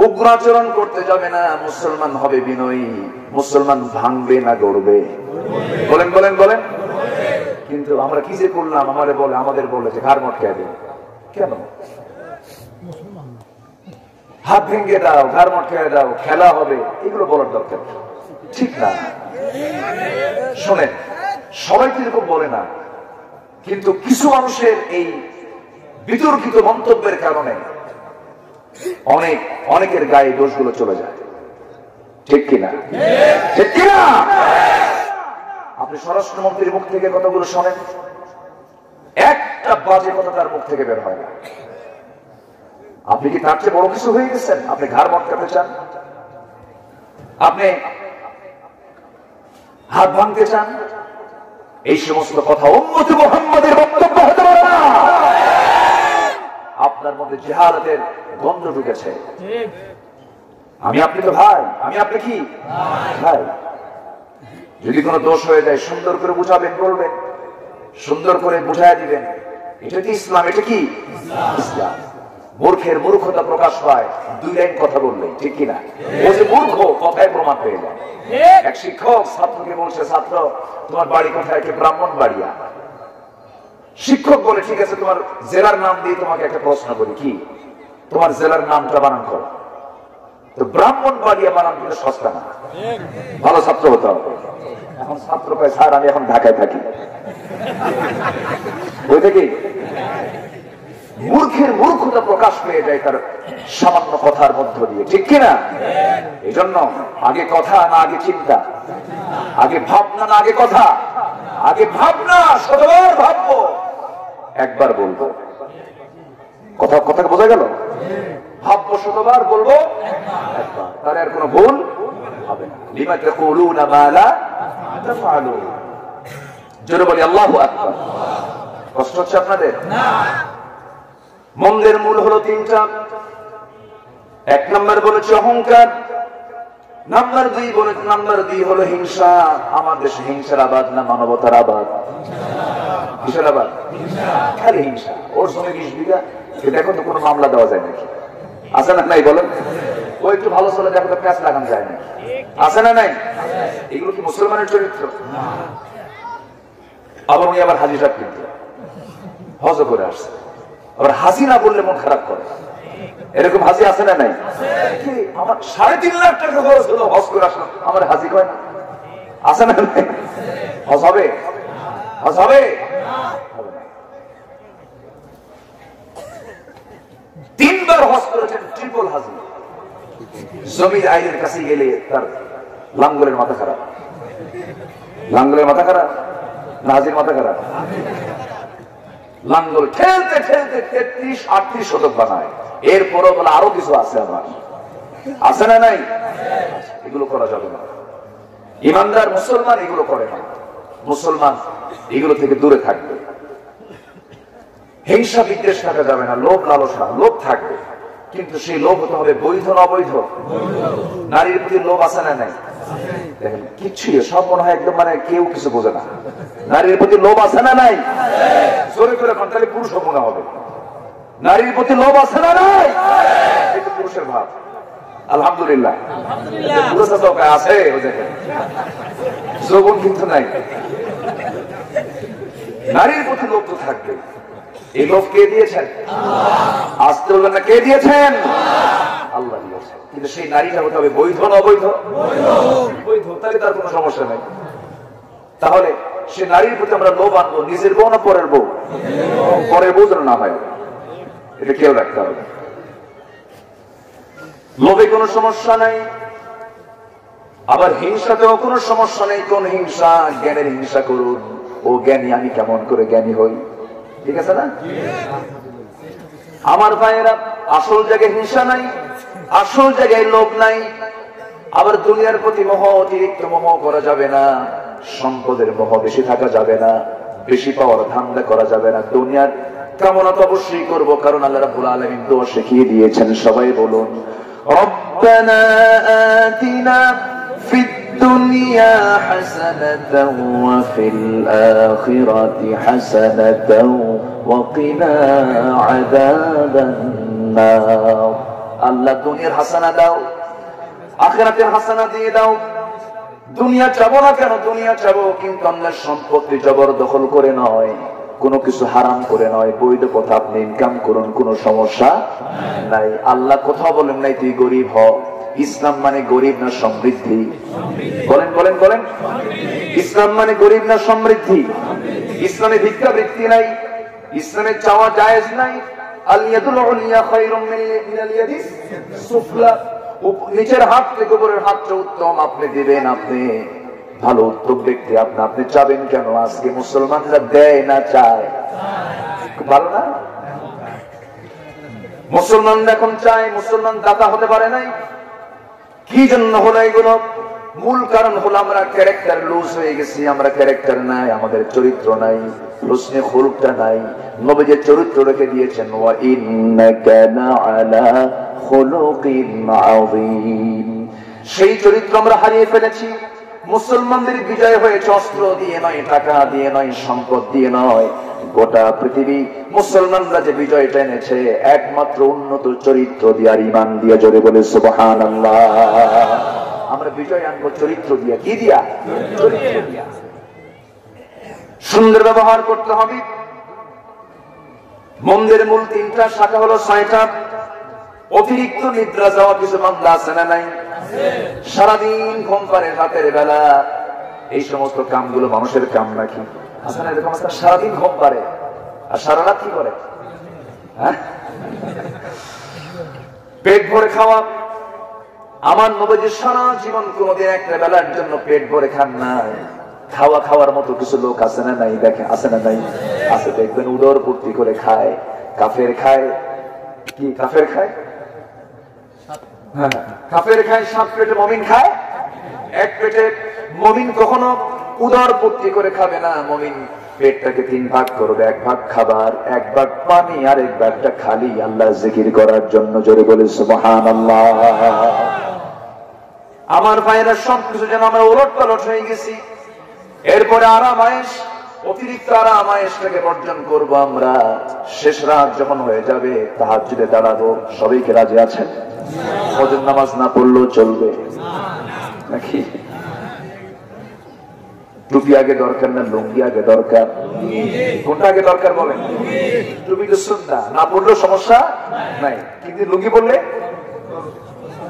উগ্র আচরণ করতে যাবে না। মুসলমান হবে বিনয়ী, মুসলমান ভাঙবে না গড়বে। বলেন বলেন বলেন। কিন্তু আমরা কি যে করলাম, আমাদের বলে যে ঘাড় মটকে দেয়। কেন? হাত ভেঙে দাও, ঘাড় মটকে দাও, খেলা হবে, এগুলো বলার দরকার ঠিক না। শোনেন, সবাই এরকম বলে না, কিন্তু কিছু মানুষের এই বিতর্কিত মন্তব্যের কারণে অনেকের গায়ে দোষগুলো চলে যায়। ঠিক কিনা? ঠিক কিনা? আপনি স্বরাষ্ট্রমন্ত্রীর মুখ থেকে কথাগুলো শোনেন, একটা বাজে কথা তার মুখ থেকে বের হয় না। আপনি কি তার চেয়ে বড় কিছু হয়ে গেছেন? আপনি ঘাড় মটকাতে চান, আপনি হাত ভাঙতে চান, এই সমস্ত কথা উম্মতে মুহাম্মাদের বক্তব্য হতে পারে না। আপনার মধ্যে জিহালাতের গন্ধ ঢুকেছে। আমি আপনি তো ভাই, আমি আপনি কি ভাই? যদি কোনো দোষ হয়ে যায় সুন্দর করে বুঝাবেন, বলবেন, সুন্দর করে বুঝাইয়া দিবেন, এটা কি ইসলাম? এটা কি ইসলাম? মূর্খের মূর্খতা প্রকাশ পায় দুই লাইন কথা বললেই, ঠিক কিনা? ও যে মূর্খ কথায় প্রমাণ পেয়ে যায়। এক শিক্ষক ছাত্রকে বলছে, ছাত্র তোমার বাড়ি কোথায়? কে ব্রাহ্মণবাড়িয়া। শিক্ষক বলে, ঠিক আছে তোমার জেলার নাম দিয়ে তোমাকে একটা প্রশ্ন করি, কি তোমার জেলার নামটা বানান করো। তো ব্রাহ্মণবাড়িয়া বানান কিন্তু সস্তা না, ভালো ছাত্র হতে হবে। এখন ছাত্র কয়, স্যার আমি এখন ঢাকায় থাকি। ওই থেকে মূর্খের মূর্খতা প্রকাশ পেয়ে যায় তার সামান্য কথার মধ্য দিয়ে, ঠিক কিনা? এই জন্য আগে কথা না আগে চিন্তা, আগে ভাবনা না আগে কথা, আগে ভাবনা, শতবার ভাববো, একবার বলবো। কথা বোঝা গেল? ভাববো শতবার, বলবো একবার, তাহলে আর কোনো ভুল হবে না। লিমা তাকুলুনা মা লা তাফআলুন। জোরে বলি আল্লাহু আকবার। কষ্ট হচ্ছে আপনাদের? না। মন্দের মূল হলো তিনটা। এক নাম্বার বলেছে অহংকার, নাম্বার দুই হলো হিংসা। আমার দেশে হিংসার আবাদ না মানবতার আবাদ? কিসের আবাদ? খালি হিংসা। ওর সঙ্গে 20 বিঘা, দেখো তো কোনো মামলা দেওয়া যায় নাকি? আছে না নাই বলেন? ও একটু ভালো চলে, দেখো তো প্যাঁচ লাগানো যায় না, আছে না নাই? এগুলো কি মুসলমানের চরিত্র? আবার উনি আবার হাজি সাহেব কিন্তু হজ করে আসছে, আবার হাজি না বললে মন খারাপ করে। এরকম হাজি আছে না নাই? আমার 3.5 লাখ টাকা খরচ হলো, হজ করে আসলাম, আমার হাজি কয় না? আছে না নাই? হজ হবে? হজ হবে? 3 বার হজ করেছেন, ট্রিপল হাজি। জমির আইনের কাছে গেলে তার লাঙ্গলের মাথা খারাপ। লাঙ্গলের মাথা খারাপ না হাজির মাথা খারাপ? লাঙ্গল ঠেলতে ঠেলতে 33-38 শতক বানায়। এরপরও বলে আরো কিছু আছে আমার, আছে না নাই? এগুলো করা যাবে না। ইমানদার মুসলমান এগুলো করে না। মুসলমান এগুলো থেকে দূরে থাকবে। হিংসা বিদ্বেষ থাকা যাবে না, লোভ লালসা, লোভ থাকবে কিন্তু সেই লোভ হতে হবে বৈধ না অবৈধ। নারীর প্রতি লোভ আছে না নাই? দেখেন কিচ্ছুই সব মনে হয় একদম মানে কেউ কিছু বোঝে না। নারীর প্রতি লোভ আছে না নাই? জোরে করে এখন তাহলে পুরুষ মনে হবে। নারীর প্রতি লোভ আছে না নাই? এটা পুরুষের ভাব। আলহামদুলিল্লাহ পুরুষ আছে, যৌবন কিন্তু নাই। নারীর প্রতি লোভ তো থাকবে। এই লোভ কে দিয়েছেন? আসতে বলবেন না, কে দিয়েছেন? আল্লাহ দিয়েছেন। কিন্তু সেই নারীটা হতে হবে বৈধ না অবৈধ? বৈধ, তাহলে তার কোনো সমস্যা নাই। তাহলে সে নারীর প্রতি আমরা লোভ আনবো, নিজের বউ না পরের বউ? পরের বউ যেন না হয়, এটা কেউ রাখতে হবে। লোভে কোনো সমস্যা নাই, আবার হিংসাতেও কোনো সমস্যা নেই। কোন হিংসা? জ্ঞানের হিংসা করুন। ও জ্ঞানী, আমি কেমন করে জ্ঞানী হই? ঠিক আছে না আমার ভাইয়েরা? আসল জায়গায় হিংসা নাই, আসল জায়গায় লোভ নাই। আবার দুনিয়ার প্রতি মোহ, অতিরিক্ত মোহ করা যাবে না। সম্পদের মোহ বেশি থাকা যাবে না, বেশি পাওয়ার ধান্দা করা যাবে না। দুনিয়ার কামনা তো অবশ্যই করবো, কারণ আল্লাহ রাব্বুল আলামিন দোয়া শিখিয়ে দিয়েছেন। সবাই বলুন রব্বানা আতিনা ফিদ দুনিয়া হাসানাতাও ওয়া ফিল আখিরাতি হাসানাতাও ওয়া কিনা আযাবান নার। আল্লাহ দুনিয়ার হাসানা দাও, আখিরাতের হাসানা দিয়ে দাও। দুনিয়া চাবো না কেন? দুনিয়া চাবো, কিন্তু আল্লাহর সম্পত্তি জবরদখল করে নয়, কোনো কিছু হারাম করে নয়, বৈধ পথে আপনি ইনকাম করুন, কোনো সমস্যা নাই। আল্লাহ কোথাও বলেন নাই তুই গরিব হ। ইসলাম মানে গরিব না সমৃদ্ধি? বলেন বলেন বলেন। ইসলাম মানে গরিব না সমৃদ্ধি? ইসলামে ভিক্ষাবৃত্তি নাই, ইসলামে চাওয়া জায়েজ নাই। আল ইয়াদুল উলিয়া খায়রুম মিনাল ইয়াদিস সুফলা। নিচের হাত থেকে উপরের হাতটা উত্তম, আপনি দিবেন, আপনি ভালো উত্তম ব্যক্তি, আপনি চাবেন কেন? আজকে মুসলমানরা দেয় না চায়, ভালো না? মুসলমানরা এখন চায়, মুসলমান দাতা হতে পারে নাই। কি জন্য হলো এগুলো? মূল কারণ হলো আমরা ক্যারেক্টার লুজ হয়ে গেছি। আমরা ক্যারেক্টার নাই, আমাদের চরিত্র নাই, হুসনে খুলুকটা নাই। নবী যে চরিত্র রেখে দিয়েছেন, ওয়া ইন্নাকা লাআলা খুলুকিন আযীম, সেই চরিত্র আমরা হারিয়ে ফেলেছি। মুসলমানদের বিজয় হয়েছে অস্ত্র দিয়ে নয়, টাকা দিয়ে নয়, সম্পদ দিয়ে নয়। গোটা পৃথিবী মুসলমানরা যে বিজয়টা এনেছে একমাত্র উন্নত চরিত্র দিয়ে আর ঈমান দিয়ে। জোরে বলে সুবহানাল্লাহ। আমরা বিজয় আনবো চরিত্র দিয়ে। কি দিয়া? চরিত্র দিয়া। সুন্দর ব্যবহার করতে হবে। মন্দের মূল তিনটা শাখা হলো 6টা। অতিরিক্ত নিদ্রা যাওয়া কিছু বান্দা আছে না নাই? সারাদিন ঘুম পারে রাতের বেলা। এই সমস্ত কামগুলো মানুষের কাম নাকি? আছে না এরকম? সারাদিন ঘুম পারে আর সারা রাত কি করে? পেট ভরে খাওয়া। আমার নবীজি সারা জীবন কোনদিন একটা বেলার জন্য পেট ভরে খান নাই। খাওয়া খাওয়ার মতো কিছু লোক আছে না নাই? দেখে আছে না নাই? আছে, দেখবেন উদর পূর্তি করে খায়। কাফের খায় কি? কাফের খায়, কাফের খায় 7 পেটে, মুমিন খায় 1 পেটে। মুমিন কখনো উদর পূর্তি করে খাবে না। মুমিন পেটটাকে 3 ভাগ করবে, 1 ভাগ খাবার, 1 ভাগ পানি, আর 1 ভাগটা খালি আল্লাহর জিকির করার জন্য। জোরে বলে সুবহানাল্লাহ। আমার ভাইরা সবকিছু যেন আমরা উলট পালট হয়ে গেছি। এরপরে আরাম আয়েশ, অতিরিক্ত আরাম আয়েশটাকে বর্জন করবো আমরা। শেষ রাত যখন হয়ে যাবে তাহাজ্জুদে দাঁড়াবো। সবাইকে রাজি আছেন? ফজর নামাজ না পড়লেও চলবে নাকি? টুপি আগে দরকার না লুঙ্গি আগে দরকার? কোনটা আগে দরকার বলেন? টুপি তো সুন্নাহ, না পড়লেও সমস্যা নাই, কিন্তু লুঙ্গি পড়লে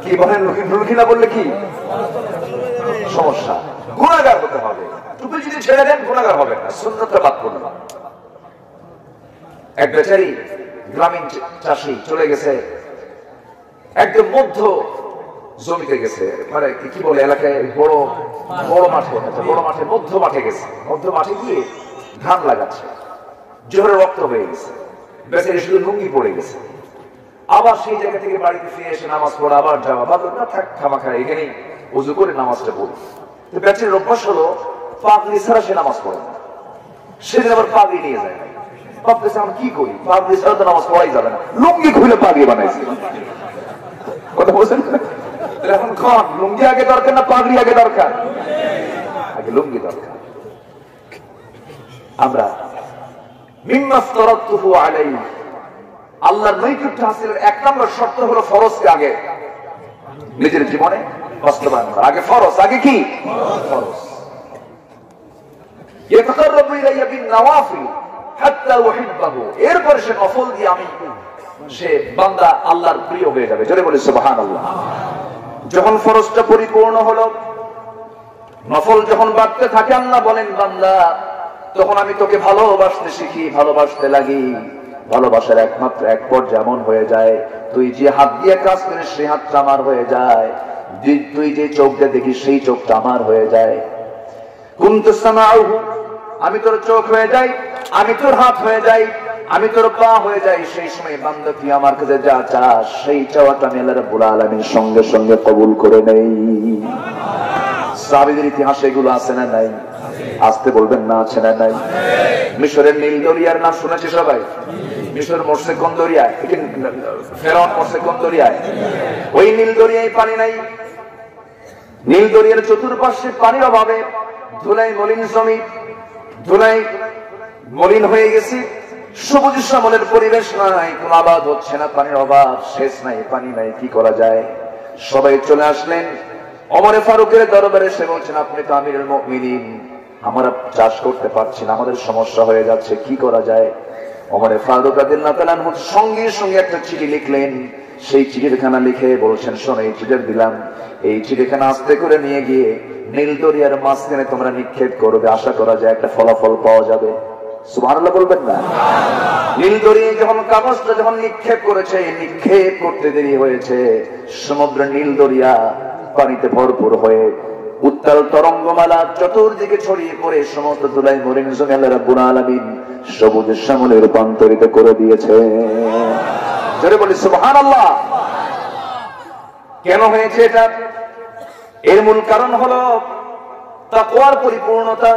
কি বলেন? লুঙ্গি না পড়লে কি সমস্যা? গুনাহগার হতে হবে। টুপি যদি ছেড়ে দেন গুনাহগার হবে না, সুন্নাতটা বাদ করবেন না। এক বেচারি গ্রামীণ চাষি চলে গেছে একদম মধ্য জমিতে গেছে, মানে কি বলে এলাকায় বড় বড় মাঠে, বড় মাঠে মধ্য মাঠে গেছে। মধ্য মাঠে গিয়ে ধান লাগাচ্ছে, জোরে রক্ত হয়ে গেছে, বেচারি শুধু লুঙ্গি পড়ে গেছে। আবার সেই জায়গা থেকে বাড়িতে ফিরে এসে নামাজ পড়া, আবার যাওয়া, বাদ না থাক খামাখা এখানেই উজু করে নামাজটা পড়ি। তো বেচারির অভ্যাস হলো পাগড়ি ছাড়া সে নামাজ পড়ে না। সেদিন আবার পাগড়ি নিয়ে যায়, ভাবতেছে আমরা কি করি, পাগড়ি ছাড়া তো নামাজ পড়াই যাবে না, লুঙ্গি খুলে পাগড়ি বানাইছি। কথা বলছেন? এখন কন লুঙ্গি আগে দরকার না পাগড়ি আগে দরকার? আগে লুঙ্গি দরকার। আমরা মিম্মাফতারাতুহু আলাইহি, আল্লাহর নৈকট্য হাসিলের এক নম্বর শর্ত হলো ফরজকে আগে নিজের জীবনে বাস্তবায়ন করা। আগে ফরজ, আগে কি ফরজ। ইয়াতাকাররাবু ইলাইয়া বিন-নওয়াফিল হাত্তা উহিব্বাহু, এরপরে সে নফল দিয়ে আমি সে বান্দা আল্লাহর প্রিয় হয়ে যাবে। জোরে বলি সুবহানাল্লাহ। যখন ফরজটা পরিপূর্ণ হলো, নফল যখন বাড়তে থাকে, আল্লাহ বলেন বান্দা তখন আমি তোকে ভালোবাসতে শিখি, ভালোবাসতে লাগি। ভালোবাসার একমাত্র এক পর্যায়ে এমন হয়ে যায়, তুই যে হাত দিয়ে কাজ করিস সেই হাতটা আমার হয়ে যায়, তুই যে চোখটা দেখিস সেই চোখটা আমার হয়ে যায়। কুনতু সামাউহু, আমি তোর চোখ হয়ে যাই, আমি তোর হাত হয়ে যাই, আমি তোর পা হয়ে যাই। সেই সময় বান্দা তুই আমার কাছে যা চাস সেই চাওয়াটা আমি আল্লাহ রাব্বুল আলামিন সঙ্গে সঙ্গে কবুল করে নেই। সাহাবীদের ইতিহাসে এগুলো আছে না নাই? আসতে বলবেন না, আছে না নাই? মিশরের নীল দরিয়ার নাম শুনেছি সবাই? মিশর মরছে কোন দরিয়ায়? ফেরাউন মরছে কোন দরিয়ায়? ওই নীল দরিয়ায় পানি নাই। নীল দরিয়ার চতুর্পাশে পানির অভাবে ধুলাই মলিন জমি, ধুলাই মলিন হয়ে গেছে, সবুজ শ্যামলের পরিবেশ নাই, কোন আবাদ হচ্ছে না, পানির অভাব, শেষ নাই, পানি নাই, কি করা যায়? সবাই চলে আসলেন ওমরে ফারুকের দরবারে। সে বলছেন আপনি তো আমিরুল মুমিনিন, আমরা চাষ করতে পারছি না, আমাদের সমস্যা হয়ে যাচ্ছে, কি করা যায়? ওমরে ফারুক রাদিয়াল্লাহু তাআলা আনহু সঙ্গে সঙ্গে একটা চিঠি লিখলেন। সেই চিঠিখানা লিখে বলছেন শোনো, এই চিঠি দিলাম, এই চিঠিখানা আস্তে করে নিয়ে গিয়ে নীল দরিয়ার মাঝখানে তোমরা নিক্ষেপ করবে, আশা করা যায় একটা ফলাফল পাওয়া যাবে। সুবহানাল্লাহ বলবেন না? নীল দরিয়ায় যখন কাগজটা যখন নিক্ষেপ করেছে, নিক্ষেপ করতে দেরি হয়েছে, সমুদ্র নীল দরিয়া পানিতে ভরপুর হয়ে উত্তাল তরঙ্গমালা চতুর্দিকে ছড়িয়ে পড়ে সমস্ত ধুলাই মলিন জমি আল্লাহ রাব্বুল আলামিন সবুজ শ্যামলে রূপান্তরিত করে দিয়েছে। জোরে বলি সুবহানাল্লাহ। কেন হয়েছে এটা? এর মূল কারণ হলো তাকওয়ার পরিপূর্ণতা।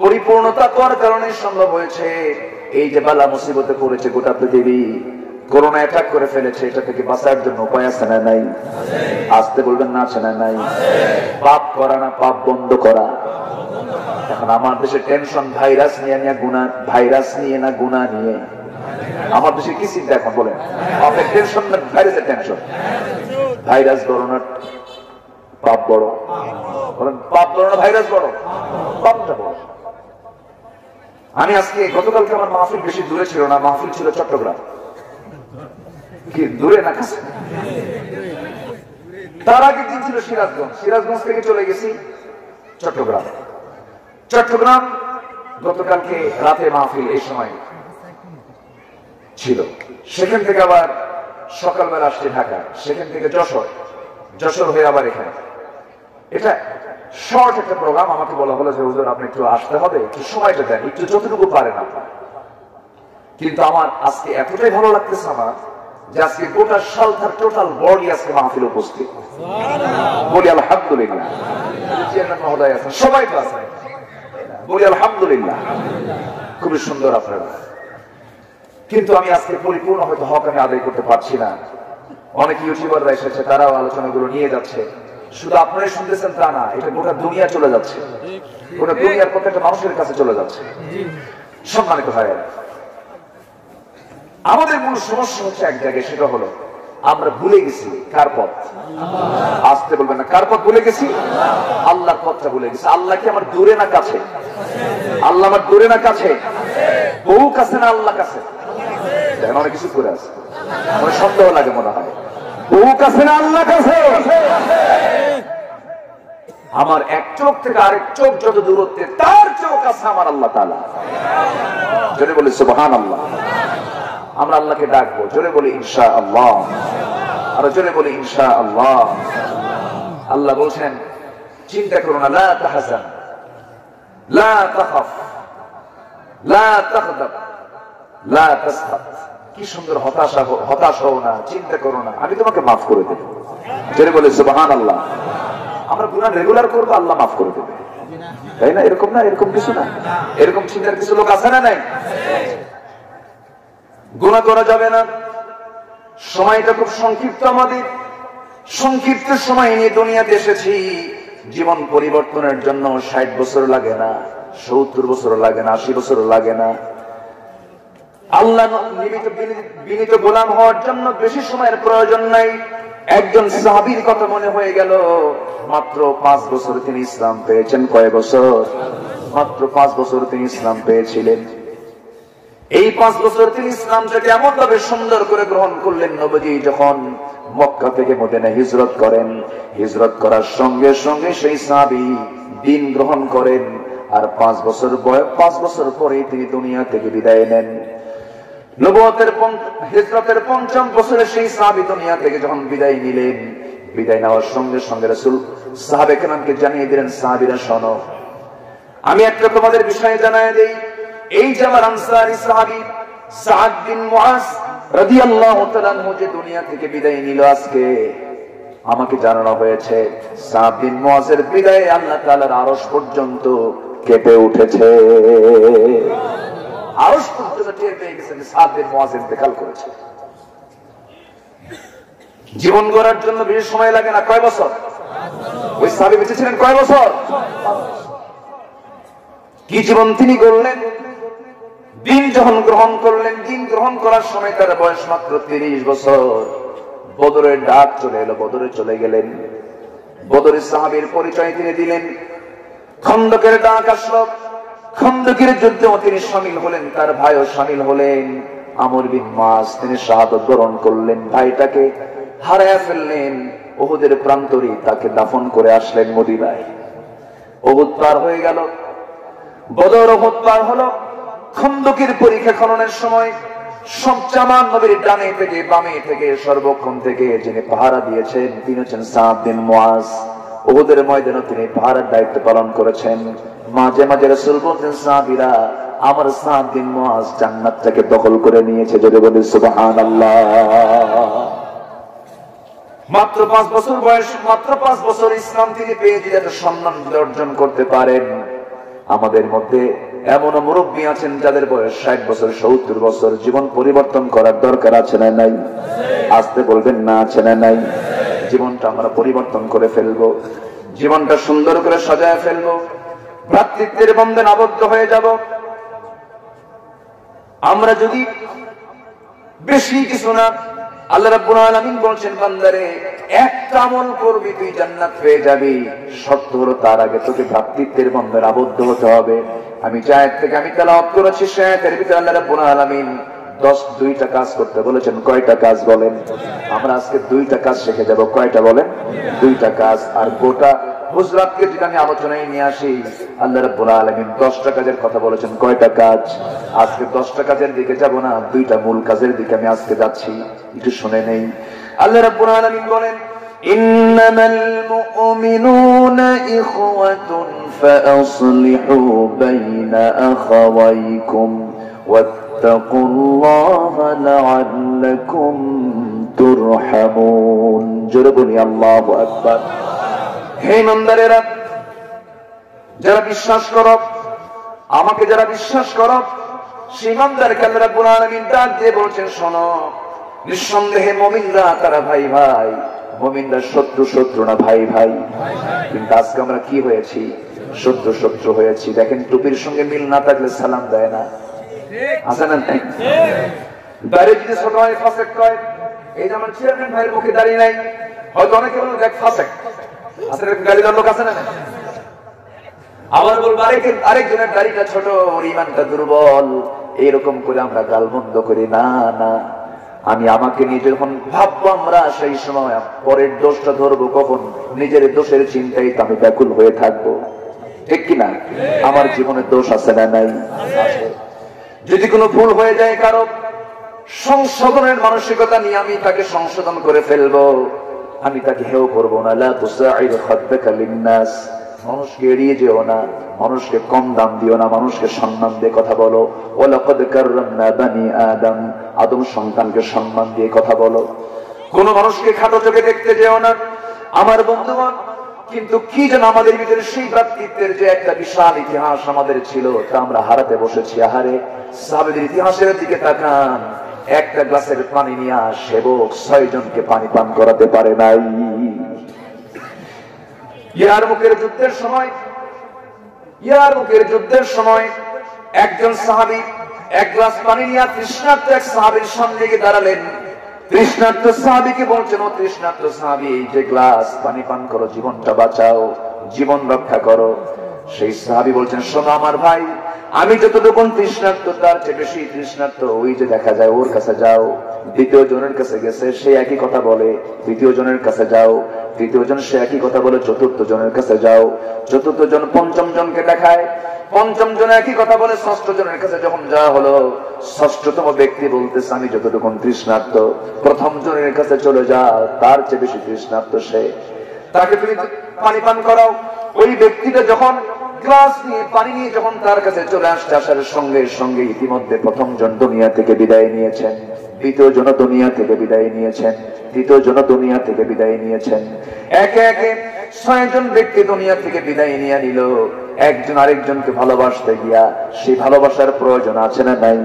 পরিপূর্ণতা তাকওয়ার কারণে সম্ভব হয়েছে। এই যে বালা মুসিবতে পড়েছে গোটা পৃথিবী, করোনা অ্যাটাক করে ফেলেছে, এটা থেকে বাঁচার জন্য উপায় আছে না নাই? আসতে বলবেন না, আছে না নাই? পাপ করা না পাপ বন্ধ করা। এখন আমার দেশে টেনশন ভাইরাস নিয়ে গুনাহ, ভাইরাস নিয়ে না গুনাহ নিয়ে। আমার দেশে কি চিন্তা এখন বলেন? আপনার টেনশন না ভাইরাসের টেনশন? ভাইরাস বড় না পাপ বড়? বলেন পাপ বড় না ভাইরাস বড়? পাপটা বড়। আমি আজকে গতকালকে আমার মাহফিল বেশি দূরে ছিল না, মাহফিল ছিল চট্টগ্রাম। কি দূরে না কাছে? তার আগের দিন ছিল সিরাজগঞ্জ, সিরাজগঞ্জ থেকে চলে গেছি চট্টগ্রাম। চট্টগ্রাম গতকালকে রাতে মাহফিল এই সময় ছিল। সেখান থেকে আবার সকালবেলা আসছে ঢাকা, সেখান থেকে যশোর, যশোর হয়ে আবার এখানে। এটা শর্ট একটা প্রোগ্রাম। আমাকে বলা হলো যে হুজুর আপনি একটু আসতে হবে, একটু সময়টা দেন, একটু যতটুকু পারেন আপনার। কিন্তু আমার আজকে এতটাই ভালো লাগতেছে আমার যে আজকে গোটা সালথার টোটাল বডি আজকে মাহফিল উপস্থিত। বলি আলহামদুলিল্লাহ। চেয়ারম্যান মহোদয় আছেন, সবাই তো আছেন, বলি আলহামদুলিল্লাহ। খুবই সুন্দর আপনারা। কিন্তু আমি আজকে পরিপূর্ণ হয়তো হক আমি আদায় করতে পারছি না। অনেক ইউটিউবাররা এসেছে, তারাও আলোচনাগুলো নিয়ে যাচ্ছে। শুধু আপনারাই শুনতেছেন তা না, এটা গোটা দুনিয়া চলে যাচ্ছে, গোটা দুনিয়ার প্রত্যেকটা মানুষের কাছে চলে যাচ্ছে। সম্মানিত ভাইয়েরা, আমাদের মূল সমস্যা হচ্ছে এক জায়গায়, সেটা হলো আমরা ভুলে গেছি কার পথ। আসতে বলবেন না, কার পথ ভুলে গেছি? আল্লাহর পথটা ভুলে গেছি। আল্লাহ কি আমার দূরে না কাছে? আল্লাহ আমার দূরে না কাছে? বহু কাছে না আল্লাহ কাছে? অনেক কিছু করে আছে, অনেক সন্দেহ লাগে মনে হয়। বহু কাছে না আল্লাহ কাছে? আমার এক চোখ থেকে আরেক চোখ যত দূরত্বে, তার চোখ আছে আমার আল্লাহ তাআলা। জোরে বলি সুবহানাল্লাহ। আমরা আল্লাহকে ডাকবো, জোরে বলি ইনশাআল্লাহ। আর জোরে বলি ইনশাআল্লাহ। আল্লাহ বলছেন চিন্তা করো না, লা তাহজান, লা তাখাফ, লা তাগদাব, লা তাসখাত। কি সুন্দর হতাশ হও না, চিন্তা করো না, আমি তোমাকে মাফ করে দেব। জোরে বলি সুবহানাল্লাহ। আমরা গুনাহ রেগুলার করবো, আল্লাহ মাফ করে দেবে, তাই না? এরকম না, এরকম কিছু না, এরকম চিন্তার কিছু লোক আছে না নাই? গুনাহ করা যাবে না। সময়টা খুব সংক্ষিপ্ত, আমাদের সংক্ষিপ্ত সময় নিয়ে দুনিয়াতে এসেছি। জীবন পরিবর্তনের জন্য 60 বছর লাগে না, 70 বছর লাগে না, 80 বছর লাগে না। আল্লাহ বিনীত গোলাম হওয়ার জন্য বেশি সময়ের প্রয়োজন নাই। একজন সাহাবীর কথা মনে হয়ে গেল, মাত্র 5 বছর তিনি ইসলাম পেয়েছেন। কয় বছর? মাত্র 5 বছর তিনি ইসলাম পেয়েছিলেন। এই 5 বছর তিনি ইসলামটাকে এমন ভাবে সুন্দর করে গ্রহণ করলেন, নবী যখন মক্কা থেকে মদিনায় হিজরত করেন, হিজরত করার সঙ্গে সঙ্গে সেই সাহাবী দ্বীন গ্রহণ করেন। আর 5 বছর পরে তিনি দুনিয়া থেকে বিদায় নেন। নবুয়তের হিজরতের 5ম বছরে সেই সাহাবী দুনিয়া থেকে যখন বিদায় নিলেন, বিদায় নেওয়ার সঙ্গে সঙ্গে রাসূল সাহাবে কেরামকে জানিয়ে দিলেন, সাহাবীরা শোনো, আমি একটা তোমাদের বিষয়ে জানায় দেই। এই যে আমার আনসারী সাহাবী সাদ বিন মুআজ রাদিয়াল্লাহু তাআলা আনহু যে দুনিয়া থেকে বিদায় নিল, আজকে আমাকে জানানো হয়েছে সাদ বিন মুআজের বিদায়ে আল্লাহ তাআলার আরশ পর্যন্ত কেঁপে উঠেছে। আরশ পর্যন্ত টের পেয়ে গেছেন সাদ বিন মুআজ ইন্তেকাল করেছে। জীবন গড়ার জন্য বেশি সময় লাগে না। কয় বছর? ওই সাহাবী বেঁচে ছিলেন কয় বছর? কি জীবন তিনি গড়লেন! দিন যখন গ্রহণ করলেন, দিন গ্রহণ করার সময় তার বয়স মাত্র 30 বছর। বদরের ডাক চলে এলো, বদরে চলে গেলেন। বদরের সাহাবীর পরিচয় তিনি দিলেন। খন্দকের ডাক আসলো, খন্দকের যুদ্ধেও তিনি শামিল হলেন, তার ভাইও শামিল হলেন। আমর বিন মাস তিনি শাহাদাত বরণ করলেন, ভাইটাকে হারায়া ফেললেন। উহুদের প্রান্তরে তাকে দাফন করে আসলেন মদিনায়। উহুদ পার হয়ে গেল, বদর উহুদ পার হলো। খন্দকের পরীক্ষা খননের সময় সবচেয়ে আমার নবীর ডানে থেকে বামে থেকে সর্বক্ষণ থেকে যিনি পাহারা দিয়েছেন তিনি হচ্ছেন সাদ বিন মুআজ। উহুদের ময়দানে তিনি পাহারার দায়িত্ব পালন করেছেন। মাঝে মাঝে রাসূল বলতেন, সাহাবীরা আমার সাদ বিন মুআজ জান্নাতটাকে দখল করে নিয়েছে। যদি বলি সুবহানাল্লাহ। মাত্র 5 বছর বয়স, মাত্র 5 বছর ইসলাম তিনি পেয়ে যদি একটা সম্মান অর্জন করতে পারেন। আমাদের মধ্যে এমন মুরব্বী আছেন যাদের বয়স 60 বছর, 70 বছর। জীবন পরিবর্তন করার দরকার আছে না নাই? আসতে বলবেন না, আছে না নাই? জীবনটা আমরা পরিবর্তন করে ফেলবো, জীবনটা সুন্দর করে সাজায় ফেলবো, ভ্রাতৃত্বের বন্ধনে আবদ্ধ হয়ে যাব। আমরা যদি বেশি কিছু না, আল্লাহ রাব্বুল আলামিন বলছেন, বান্দারে একটা আমল করবি তুই জান্নাত পেয়ে যাবি। শর্ত হলো তার আগে তোকে ভ্রাতৃত্বের বন্ধনে আবদ্ধ হতে হবে। আমি যে আয়াত থেকে আমি তেলাওয়াত করেছি সে আয়াতের ভিতরে আল্লাহ রাব্বুল আলামিন 2টা কাজ করতে বলেছেন। কয়টা কাজ বলেন? আমরা আজকে 2টা কাজ শিখে যাব। কয়টা বলেন? 2টা কাজ। আর গোটা হুজরাতকে যদি আমি আলোচনায় নিয়ে আসি, আল্লাহ রাব্বুল আলামিন 10টা কাজের কথা বলেছেন। কয়টা কাজ? আজকে 10টা কাজের দিকে যাব না, 2টা মূল কাজের দিকে আমি আজকে যাচ্ছি। একটু শুনে নেই। আল্লাহ রাব্বুল আলামিন বলেন, ইন্নামাল মুমিনুনা ইখওয়াতুন ফাআসলিহু বাইনা আখাওয়াইকুম ওয়াত্তাকুল্লাহা লাআল্লাকুম তুরহামুন। জোরে বলি আল্লাহু আকবার। হে ইমানদারেরা, যারা বিশ্বাস করো, আমাকে যারা বিশ্বাস করো, সেই ইমানদারকে আল্লাহ রাব্বুল আলামিন ডাক দিয়ে বলছেন, শোনো, নিঃসন্দেহে মুমিনরা তারা ভাই ভাই। মুমিনরা শত্রু না ভাই ভাই। কিন্তু আজকে আমরা কি হয়েছি? শত্রু হয়েছি। দেখেন, টুপির সঙ্গে মিল না থাকলে সালাম দেয় না, আছে না নাই? বাইরে যদি ছোট হয় ফাসেক কয়। এই যে আমার চেয়ারম্যান ভাইয়ের মুখে দাঁড়িয়ে নাই, হয়তো অনেকে বলবে দেখ ফাসেক। আসলে গাড়ি লোক আছে না? আবার বলবো আরেকজনের দাড়িটা ছোট, ওর ইমানটা দুর্বল। এইরকম করে আমরা গালমন্দ করি। না না, আমি আমাকে নিয়ে যখন ভাববো আমরা, সেই সময় পরের দোষটা ধরবো কখন? নিজের দোষের চিন্তায় তো আমি ব্যাকুল হয়ে থাকবো, ঠিক কিনা? আমার জীবনে দোষ আছে না নাই? আছে। যদি কোনো ভুল হয়ে যায় কারো, সংশোধনের মানসিকতা নিয়ে আমি তাকে সংশোধন করে ফেলবো, আমি তাকে হেও করবো না। লা তুসাইর খাদ্দাকা লিন্নাস, মানুষকে এড়িয়ে যেও না, মানুষকে কম দাম দিও না, মানুষকে সম্মান দিয়ে কথা বলো। ওয়ালাকাদ কাররামনা বানি আদম, আদম সন্তানকে সম্মান দিয়ে কথা বলো। কোন মানুষকে খাটো চোখে দেখতে যেও না। আমার বন্ধুগণ, কিন্তু কি যেন আমাদের ভিতরে সেই ভ্রাতৃত্বের যে একটা বিশাল ইতিহাস আমাদের ছিল, তা আমরা হারাতে বসেছি। আহারে, সাহাবীদের ইতিহাসের দিকে তাকান। একটা গ্লাসের পানি নিয়ে সেবক 6 জনকে পানি পান করাতে পারে নাই। ইয়ারমুকের যুদ্ধের সময় একজন সাহাবী এক গ্লাস পানি নিয়ে তৃষ্ণার্ত এক সাহাবীর সামনে গিয়ে দাঁড়ালেন। তৃষ্ণার্ত সাহাবীকে বলছেন, ও তৃষ্ণার্ত সাহাবী, এই যে গ্লাস পানি পান করো, জীবনটা বাঁচাও, জীবন রক্ষা করো। সেই সাহাবী বলছেন, শোনো আমার ভাই, আমি যতটুকু তৃষ্ণার্ত তার চেয়ে বেশি তৃষ্ণার্ত ওই যে দেখা যায় ওর কাছে যাও। দ্বিতীয় জনের কাছে গেছে, সে একই কথা বলে। তৃতীয় জনের কাছে যাও, তৃতীয় জন সে একই কথা বলে। চতুর্থ জনের কাছে যাও, চতুর্থ জন পঞ্চম জনকে দেখায়, পঞ্চম জন একই কথা বলে। ষষ্ঠ জনের কাছে যখন যাওয়া হলো, ষষ্ঠতম ব্যক্তি বলতেছে, আমি যতটুকু তৃষ্ণার্ত প্রথম জনের কাছে চলে যাও, তার চেয়ে বেশি তৃষ্ণার্ত সে, তাকে তুমি পানি পান করাও। ওই ব্যক্তিটা যখন গ্লাস নিয়ে পানি নিয়ে যখন তার কাছে চলে আসছে, আসার সঙ্গে সঙ্গে ইতিমধ্যে প্রথম জন দুনিয়া থেকে বিদায় নিয়েছেন, দ্বিতীয় জন দুনিয়া থেকে বিদায় নিয়েছেন, তৃতীয় জন দুনিয়া থেকে বিদায় নিয়েছেন। একে একে 6 জন ব্যক্তি দুনিয়া থেকে বিদায় নিয়ে নিল। একজন আরেকজনকে ভালোবাসতে গিয়া সেই ভালোবাসার প্রয়োজন আছে না নাই?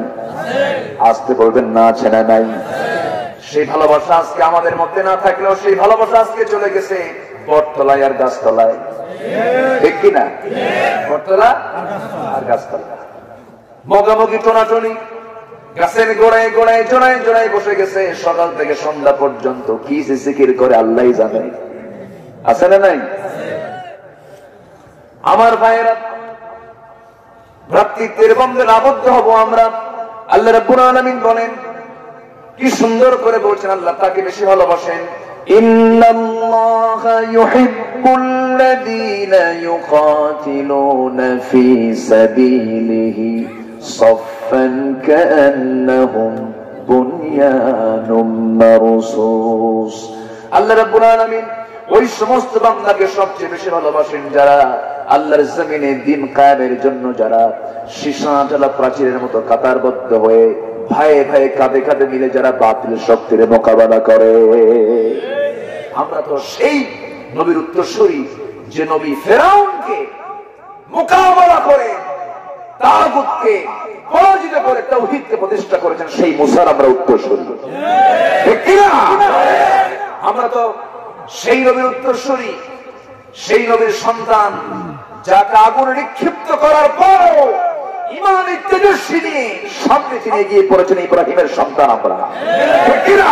আসতে বলবেন না, আছে না নাই? সেই ভালোবাসা আজকে আমাদের মধ্যে না থাকলেও সেই ভালোবাসা আজকে চলে গেছে বটতলায় আর গাছতলায়, ঠিক কিনা? বটতলা আর গাছতলা, মগামগি টোনাটনি, গাছের গোড়ায় গোড়ায় জোড়ায় জোড়ায় বসে গেছে। সকাল থেকে সন্ধ্যা পর্যন্ত কি যে জিকির করে আল্লাহই জানে, আছে না নাই? আমার ভাইয়েরা, ভ্রাতৃত্বের বন্ধনে আবদ্ধ হব আমরা। আল্লাহ রাব্বুল আলামিন বলেন, কি সুন্দর করে বলছেন, আল্লাহ তাকে বেশি ভালোবাসেন। ইন্নাল্লাহা ইউহিব্বুল্লাযীনা ইউকাতিলুনা ফী সাবিলিহি সাফফান কাআন্নাহুম বুনয়ানুম মারসুস। আল্লাহ রাব্বুল আলামিন ওই সমস্ত বান্দাকে সবচেয়ে বেশি ভালোবাসেন যারা আল্লাহর জমিনে দ্বীন কায়েমের জন্য যারা সীসাটালা প্রাচীরের মতো কাতারবদ্ধ হয়ে ভাইয়ে ভাইয়ে কাঁধে কাঁধে মিলে যারা বাতিল শক্তির মোকাবেলা করে। আমরা তো সেই নবীর উত্তরসূরি যে নবী ফেরাউনকে মোকাবেলা করে তাগুতকে পরাজিত করে তাওহীদকে প্রতিষ্ঠা করেছেন, সেই মুসার আমরা উত্তরসূরি, ঠিক কি না? আমরা তো সেই নবীর উত্তরসূরি, সেই নবীর সন্তান যাকে আগুনে নিক্ষিপ্ত করার পর ইমানের তেজস্বী নিয়ে সামনে তিনি এগিয়ে পড়েছেন ইব্রাহিমের সন্তান আমরা, ঠিক কি না?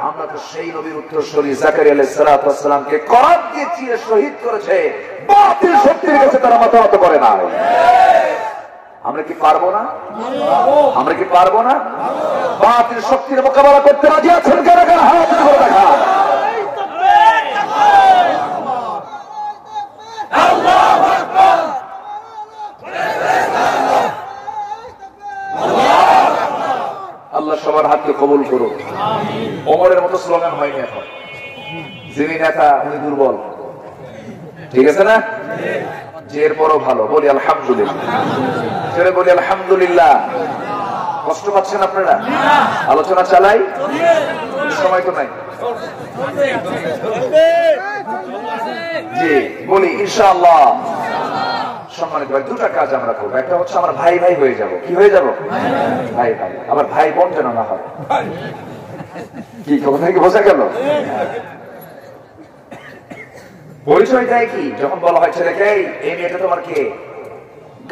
আমরা তো সেই নবীর উত্তরসূরি জাকারিয়া আলাইহিস সালাতু ওয়াস সালামকে করাত দিয়ে চিরে শহীদ করেছে, বাতিল শক্তির কাছে তারা মাথা নত করে না। আমরা কি পারবো না? আমরা কি পারবো না? বাতিল শক্তির মোকাবেলা করতে রাজি আছেন কারা কারা? হাত তুলে দেখা। আল্লাহু আকবার, আল্লাহ সবার হাতকে কবুল করুন। ওমরের মতো স্লোগান হয়নি এখন, যিনি নেতা উনি দুর্বল, ঠিক আছে না? যে এরপরও ভালো, বলি আলহামদুলিল্লাহ, ছেড়ে বলি আলহামদুলিল্লাহ। কষ্ট পাচ্ছেন আপনারা? আলোচনা চালাই, সময় তো নাই। জি বলি ইনশাআল্লাহ। সম্মানিত ভাই, দুটা কাজ আমরা করবো। একটা হচ্ছে আমরা ভাই ভাই হয়ে যাব। কি হয়ে যাব? ভাই ভাই। আমার ভাই বোন যেন না হয়। কি কথা কি বোঝা গেল? পরিচয় দেয় কি যখন বলা হয় ছেলেকে, এই মেয়েটা তোমার কে?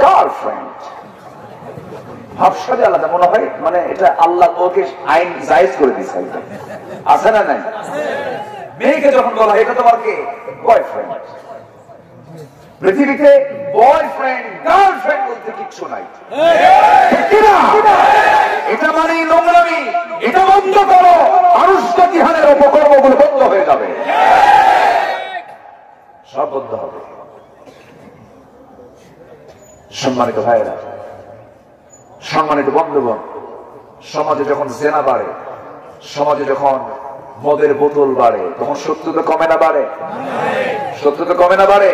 গার্লফ্রেন্ড। ভাবসাবে আলাদা মনে হয়, মানে এটা আল্লাহ ওকে আইন জায়েজ করে দিয়েছে, আছে না নাই? মেয়েকে যখন বলা হয় এটা তোমার কে? বয়ফ্রেন্ড। পৃথিবীতে বয়ফ্রেন্ড গার্লফ্রেন্ড বলতে কিচ্ছু নাই, এটা মানে নোংরামি। এটা বন্ধ করো, আনুষ্ঠানিকভাবে উপকর্মগুলো বন্ধ হয়ে যাবে, সব বন্ধ হবে। সম্মানিত ভাইয়েরা, সম্মানিত বন্ধুগণ, সমাজে যখন জেনা বাড়ে, সমাজে যখন মদের বোতল বাড়ে, তখন শত্রুতা কমে না বাড়ে? শত্রুতা কমে না বাড়ে?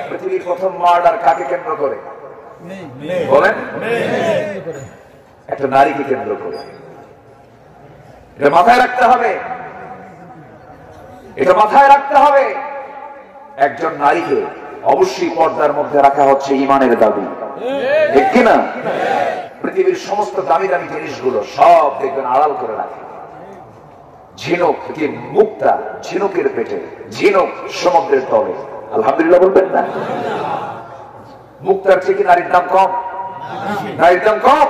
পৃথিবীর প্রথম মার্ডার কাকে কেন্দ্র করে বলেন? একটা নারীকে কেন্দ্র করে। এটা মাথায় রাখতে হবে, এটা মাথায় রাখতে হবে। একজন নারীকে অবশ্যই পর্দার মধ্যে রাখা হচ্ছে ইমানের দাবি, ঠিক কিনা? পৃথিবীর সমস্ত দামি দামি জিনিসগুলো সব দেখবেন আড়াল করে রাখে। ঝিনুক কি মুক্তা ঝিনুকের পেটে, ঝিনুক সমুদ্রের তলে। আলহামদুলিল্লাহ বলবেন না? মুক্তার থেকে নারীর দাম কম, নারীর দাম কম।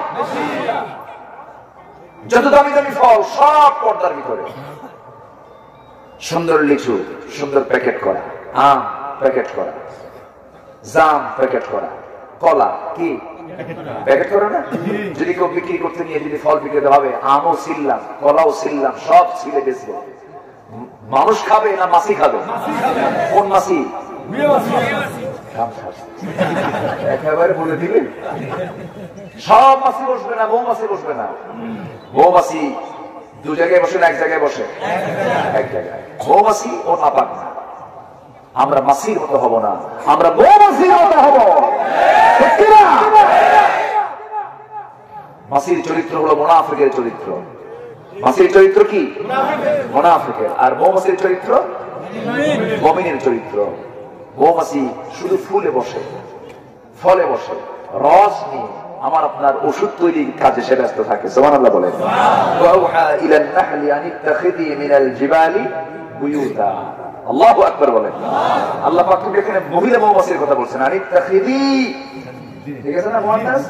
যত দামি দামি ফল সব পর্দার ভিতরে। সুন্দর লিচু সুন্দর প্যাকেট করা, আম প্যাকেট করা, জাম প্যাকেট করা, কলা কি প্যাকেট করা না? যদি কেউ বিক্রি করতে নিয়ে যদি ফল বিক্রি হবে, আমও ছিললাম কলাও ছিললাম সব ছিলে বেচবো। মানুষ খাবে না মাছি খাবে? কোন মাছি? একেবারে বলে দিলেন। সব মাছি বসবে না, মৌমাছি বসবে না। মৌমাছি দু জায়গায় বসে না এক জায়গায় বসে? এক জায়গায়। মৌমাছি ও নাপাক না। আমরা মাছির মতো হব না, আমরা মৌমাছির মতো হব। মাছির চরিত্র হলো মুনাফিকের চরিত্র। মাছির চরিত্র কি? মুনাফিকের। আর মৌমাছির চরিত্র মুমিনের চরিত্র। মৌমাছি শুধু ফুলে বসে, ফলে বসে, রস নিয়ে আমার আপনার ওষুধ তৈরির কাজে সে ব্যস্ত থাকে। সুবহানাল্লাহ বলেন। ওয়াউহা ইলান নাহলি আন ইত্তাখিযি মিনাল জিবালি বুয়ুতা। আল্লাহু আকবার বলেন। আল্লাহ পাক এখানে মহিলা মৌমাছির কথা বলছেন, আন ইত্তাখিযি। ঠিক আছে না মুহান্নাস?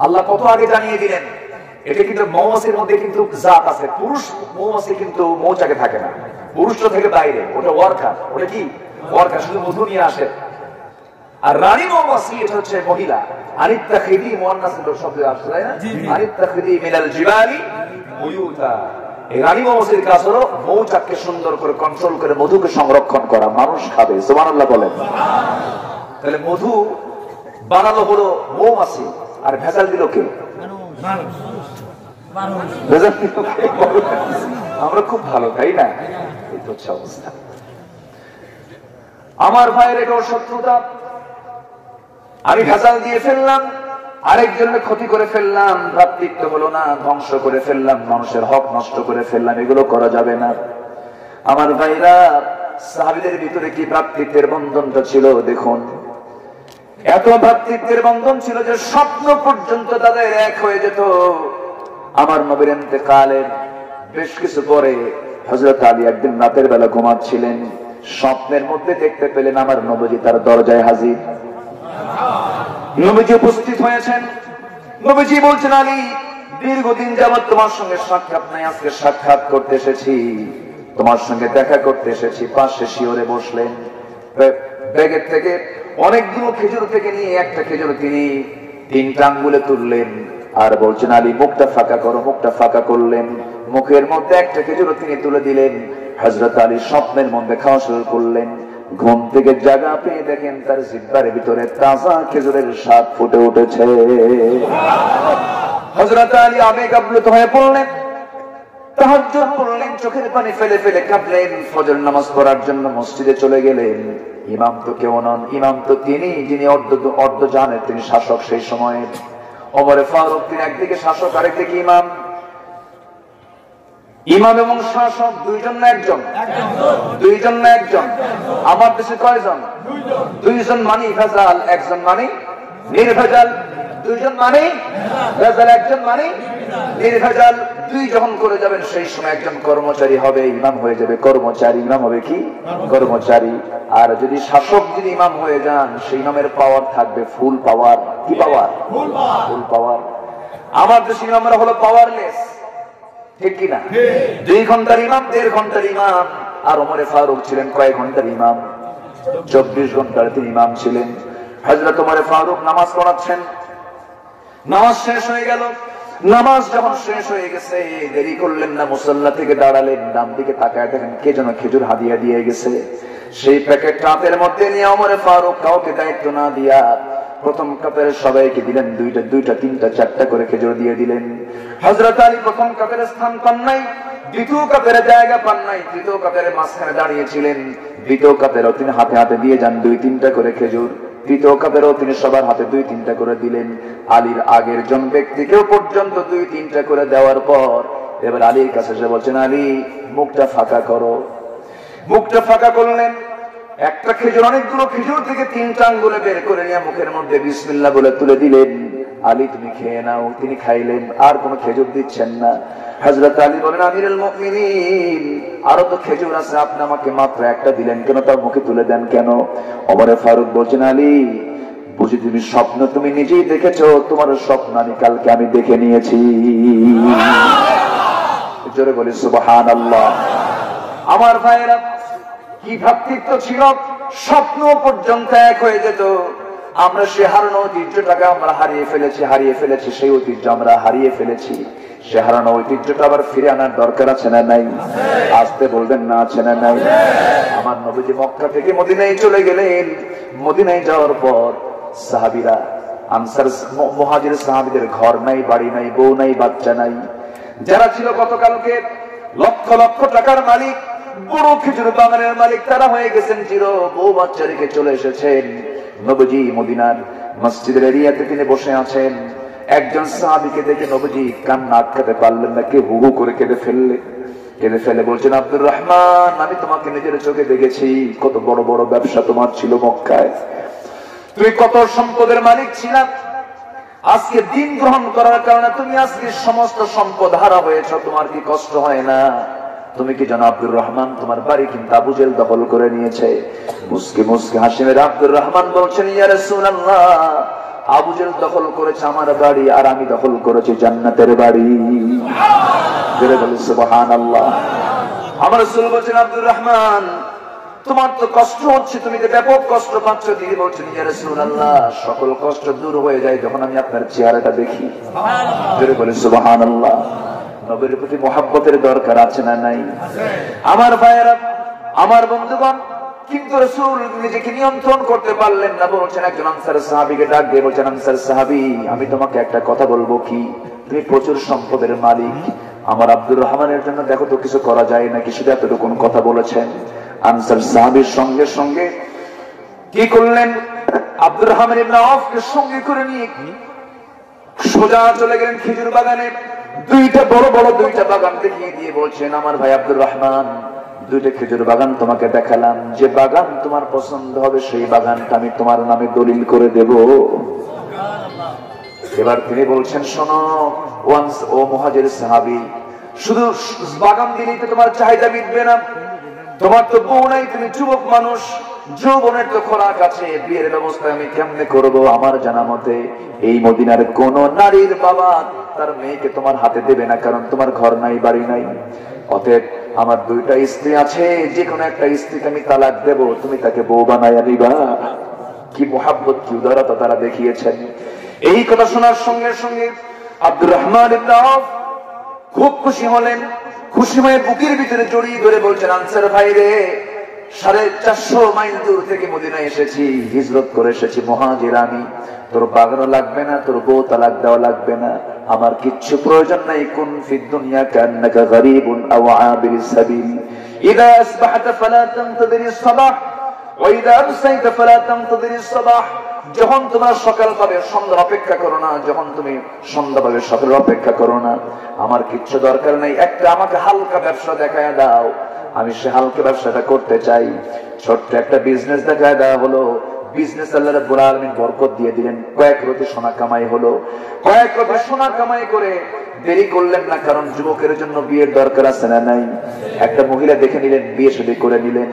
আল্লাহ কত আগে জানিয়ে দিলেন। এটা কিন্তু মৌমাছির মধ্যে কিন্তু জাত আছে। পুরুষ মৌমাছি কিন্তু মৌচাকে থাকে না, পুরুষটা থেকে বাইরে। ওটা ওয়ার্কার। ওটা কি ওয়ার্কার? শুধু মধু নিয়ে আসে। আর রানী মৌমাছি এটা হচ্ছে মহিলা। আনিত্তাখিদি মুয়ান্নাস শব্দ আসছে তাই না? আনিত্তাখিদি মিনাল জিবালি বুয়ুতা। এই রানী মৌমাছির কাজ হলো মৌচাককে সুন্দর করে কন্ট্রোল করে মধুকে সংরক্ষণ করা, মানুষ খাবে। সুবহানাল্লাহ বলেন। তাহলে মধু বানালো হলো মৌমাছি, আর ভেজাল দিল কে? আমরা খুব ভালো তাই না? এই তো হচ্ছে অবস্থা। আমার ভাইয়ের এটাও শত্রুতা। আমি ভেজাল দিয়ে ফেললাম, আরেকজনের ক্ষতি করে ফেললাম, ভ্রাতৃত্ব হলো না, ধ্বংস করে ফেললাম, মানুষের হক নষ্ট করে ফেললাম। এগুলো করা যাবে না। আমার ভাইরা, সাহাবীদের ভিতরে কি ভ্রাতৃত্বের বন্ধনটা ছিল দেখুন। এত ভ্রাতৃত্বের বন্ধন ছিল যে স্বপ্ন পর্যন্ত তাদের এক হয়ে যেত। আমার নবীর ইন্তেকালের বেশ কিছু পরে হযরত আলী একদিন রাতের বেলা ঘুমাচ্ছিলেন, স্বপ্নের মধ্যে দেখতে পেলেন আমার নবীজি তার দরজায় হাজির। নবীজি উপস্থিত হয়েছেন। নবীজি বলছেন, আলী, দীর্ঘদিন যাবত তোমার সঙ্গে সাক্ষাৎ নাই, আজকে সাক্ষাৎ করতে এসেছি, তোমার সঙ্গে দেখা করতে এসেছি। পাশে শিওরে বসলেন। ব্যাগের থেকে অনেকগুলো খেজুর থেকে নিয়ে একটা খেজুর তিনি 3টা আঙ্গুলে তুললেন আর বলছেন, আলী মুখটা ফাঁকা করো। মুখটা ফাঁকা করলেন, মুখের মধ্যে একটা খেজুর তিনি তুলে দিলেন। হযরত আলী স্বপ্নের মধ্যে খাওয়া শুরু করলেন। ঘুম থেকে জাগা পেয়ে দেখেন তার জিহ্বার ভিতরে তাজা খেজুরের স্বাদ ফুটে উঠেছে। হযরত আলী আবেগ আপ্লুত হয়ে পড়লেন, তাহাজ্জুদ পড়লেন, চোখের পানি ফেলে ফেলে কাঁদলেন। ফজর নামাজ পড়ার জন্য মসজিদে চলে গেলেন। ইমাম তো কেউ নন, ইমাম তো তিনি যিনি অর্ধ জানের, তিনি শাসক সেই সময়ে। ওমরে ফারুক তিনি একদিকে শাসক, আরেকদিকে ইমাম। ইমাম এবং শাসক দুইজন না একজন? দুইজন না একজন? আমার দেশে কয়জন? দুইজন মানি ভেজাল, একজন মানি নির্ভেজাল। দুইজন মানি ভেজাল, একজন মানি নির্ভেজাল। দুই যখন করে যাবেন সেই সময় একজন কর্মচারী হবে, ইমাম হয়ে যাবে কর্মচারী। ইমাম হবে কি? কর্মচারী। আর যদি শাসক যদি ইমাম হয়ে যান, সেই ইমামের পাওয়ার থাকবে ফুল পাওয়ার। কি পাওয়ার? ফুল পাওয়ার। আমার দেশে ইমামরা হলো পাওয়ারলেস, ঠিক কিনা? 2 ঘন্টার ইমাম, 1.5 ঘন্টার ইমাম। আর ওমরে ফারুক ছিলেন কয়েক ঘন্টার ইমাম? 24 ঘন্টার তিনি ইমাম ছিলেন। হযরত ওমরে ফারুক নামাজ পড়াচ্ছেন। নামাজ শেষ হয়ে গেল। নামাজ যখন শেষ হয়ে গেছে, দেরি করলেন না, মুসাল্লা থেকে দাঁড়ালেন। ডান দিকে তাকায় দেখেন কে যেন খেজুর হাদিয়া দিয়ে গেছে। সেই প্যাকেট হাতের মধ্যে নিয়ে ওমরে ফারুক কাউকে দায়িত্ব না দিয়া প্রথম কাপের সবাইকে দিলেন 2টা 2টা 3টা 4টা করে খেজুর দিয়ে দিলেন। হযরত আলী প্রথম কাপের স্থান পান নাই, দ্বিতীয় কাপের জায়গা পান নাই, তৃতীয় কাপের মাঝখানে দাঁড়িয়েছিলেন। দ্বিতীয় কাপেরও তিনি হাতে হাতে দিয়ে যান 2-3টা করে খেজুর। তৃতীয় কাপেরও তিনি সবার হাতে 2-3টা করে দিলেন। আলীর আগের জন ব্যক্তিকেও পর্যন্ত 2-3টা করে দেওয়ার পর এবার আলীর কাছে এসে বলছেন, আলী মুখটা ফাঁকা করো। মুখটা ফাঁকা করলেন। একটা খেজুর অনেকগুলো খেজুর থেকে 3টা আঙ্গুলে বের করে নিয়ে মুখের মধ্যে বিসমিল্লাহ বলে তুলে দিলেন। আলী তুমি খেয়ে নাও। তিনি খাইলেন, আর কোনো খেজুর দিচ্ছেন না। হযরত আলী বলেন, আমিরুল মুমিনিন, আরো তো খেজুর আছে, আপনি আমাকে মাত্র একটা দিলেন কেন, তার মুখে তুলে দেন কেন? ওমরে ফারুক বলছেন, আলী বুঝি তুমি স্বপ্ন তুমি নিজেই দেখেছো, তোমার স্বপ্ন আমি কালকে আমি দেখে নিয়েছি। জোরে বলি সুবহানাল্লাহ। আমার ভাইয়েরা, কি ভ্রাতৃত্ব ছিল, স্বপ্ন পর্যন্ত এক হয়ে যেত। আমরা সে হারানো ঐতিহ্যটাকে আমরা হারিয়ে ফেলেছি, সেই ঐতিহ্য আমরা হারিয়ে ফেলেছি। সে হারানো ঐতিহ্যটা আবার ফিরে আনার দরকার আছে না নাই? আসতে বলবেন না, আছে না নাই? আমার নবীজি মক্কা থেকে মদিনায় চলে গেলেন। মদিনায় যাওয়ার পর সাহাবীরা, আনসার মুহাজির সাহাবীদের ঘর নাই, বাড়ি নাই, বউ নাই, বাচ্চা নাই। যারা ছিল গতকালকে লক্ষ লক্ষ টাকার মালিক, বড় খেজুর বাগানের মালিক, তারা হয়ে গেছেন জিরো। বউ বাচ্চা রেখে চলে এসেছেন। নবীজি মদিনার মসজিদের এরিয়াতে তিনি বসে আছেন। একজন সাহাবীকে দেখে নবীজি কান্না আটকাতে পারলেন না, কে হু হু করে কেঁদে ফেলে বলছেন, আব্দুর রহমান, আমি তোমাকে নিজের চোখে দেখেছি, কত বড় বড় ব্যবসা তোমার ছিল মক্কায়, তুমি কত সম্পদের মালিক ছিলাম। আজকে দিন গ্রহণ করার কারণে তুমি আজকে সমস্ত সম্পদ হারা হয়েছ, তোমার কি কষ্ট হয় না? তুমি কি জানো আব্দুর রহমান, তোমার বাড়ি কিন্তু আবু জেহেল দখল করে নিয়েছে। মুস্কি মুস্কি হাসি মেরে আব্দুর রহমান বলছেন, ইয়া রাসূলুল্লাহ, আবু জেহেল দখল করেছে আমার বাড়ি, আর আমি দখল করেছি জান্নাতের বাড়ি। জোরে বলি সুবহানাল্লাহ। আমার রাসূল বলছেন, আব্দুর রহমান, তোমার তো কষ্ট হচ্ছে, তুমি তো ব্যাপক কষ্ট পাচ্ছ। তিনি বলছেন, ইয়া রাসূলুল্লাহ, সকল কষ্ট দূর হয়ে যায় যখন আমি আপনার চেহারাটা দেখি। জোরে বলি সুবহানাল্লাহ। নবীর প্রতি মহব্বতের দরকার আছে না নাই? আমার ভাইয়েরা, আমার বন্ধুগণ, কিন্তু রাসূল নিজেকে নিয়ন্ত্রণ করতে পারলেন না। বলছেন, একজন আনসার সাহাবীকে ডাক দিয়ে বলছেন, আনসার সাহাবী, আমি তোমাকে একটা কথা বলবো কি? তুমি প্রচুর সম্পদের মালিক, আমার আব্দুর রহমানের জন্য দেখো তো কিছু করা যায় নাকি? শুধু এতটুকু কথা বলেছেন। আনসার সাহাবীর সঙ্গে সঙ্গে কি করলেন? আব্দুর রহমান ইবনে আওফকে সঙ্গে করে নিয়ে সোজা চলে গেলেন খেজুর বাগানে। দুইটা বড় বড় দুইটা বাগান দেখিয়ে দিয়ে বলছেন, আমার ভাই আব্দুর রহমান, দুইটা খেজুর বাগান তোমাকে দেখালাম, যে বাগান তোমার পছন্দ হবে সেই বাগানটা আমি তোমার নামে দলিল করে দেব। এবার তিনি বলছেন, শোনো ও মুহাজির সাহাবী, শুধু বাগান দিলেই তো তোমার চাহিদা মিটবে না, তোমার তো বউ নাই, তুমি যুবক মানুষ, যৌবনের তো খোরাক আছে, বিয়ের ব্যবস্থা আমি কেমনে করব? আমার জানা মতে এই মদিনার কোন নারীর বাবা তার মেয়েকে তোমার হাতে দেবে না, কারণ তোমার ঘর নাই, বাড়ি নাই। অতএব আমার দুইটা স্ত্রী আছে, যে কোনো একটা স্ত্রীকে আমি তালাক দেব, তুমি তাকে বউ বানাইয়া দিবা। কি মুহাব্বত, কি উদারতা তারা দেখিয়েছেন। এই কথা শোনার সঙ্গে সঙ্গে আব্দুর রহমান ইবনে আওফ খুব খুশি হলেন। খুশি হয়ে বুকের ভিতরে জড়িয়ে ধরে বলছেন, আনসার ভাই রে, 450 মাইল দূর থেকে মদিনায় এসেছি, হিজরত করে এসেছি, মুহাজির আমি, তোর বাগানও লাগবে না, তোর বউ তালাক দেওয়া লাগবে না, আমার কিচ্ছু প্রয়োজন নাই। কুন ফিদ দুনিয়া কান্নাকা গরীবুন আও আবিরুস সাবিল, ইযা আসবাহতা ফালা তানতাযিরিস সাবাহ ওয়া ইযা আমসাইতা ফালা তানতাযিরিস সাবাহ। যখন তোমরা সকাল পাবে সন্ধ্যার অপেক্ষা করো না, যখন তুমি সন্ধ্যা পাবে সকালের অপেক্ষা করো না। আমার কিচ্ছু দরকার নাই, একটা আমাকে হালকা ব্যবসা দেখায় দাও, আমি সে হালকা ব্যবসাটা করতে চাই। ছোট্ট একটা বিজনেস দেখায় দেওয়া হলো। বিজনেস আল্লাহ রাব্বুল আলামিন বরকত দিয়ে দিলেন। কয়েক রতি সোনা কামাই হলো। কয়েক রতি সোনা কামাই করে দেরি করলেন না, কারণ যুবকের জন্য বিয়ের দরকার আছে না নাই? একটা মহিলা দেখে নিলেন, বিয়ে শাদী করে নিলেন।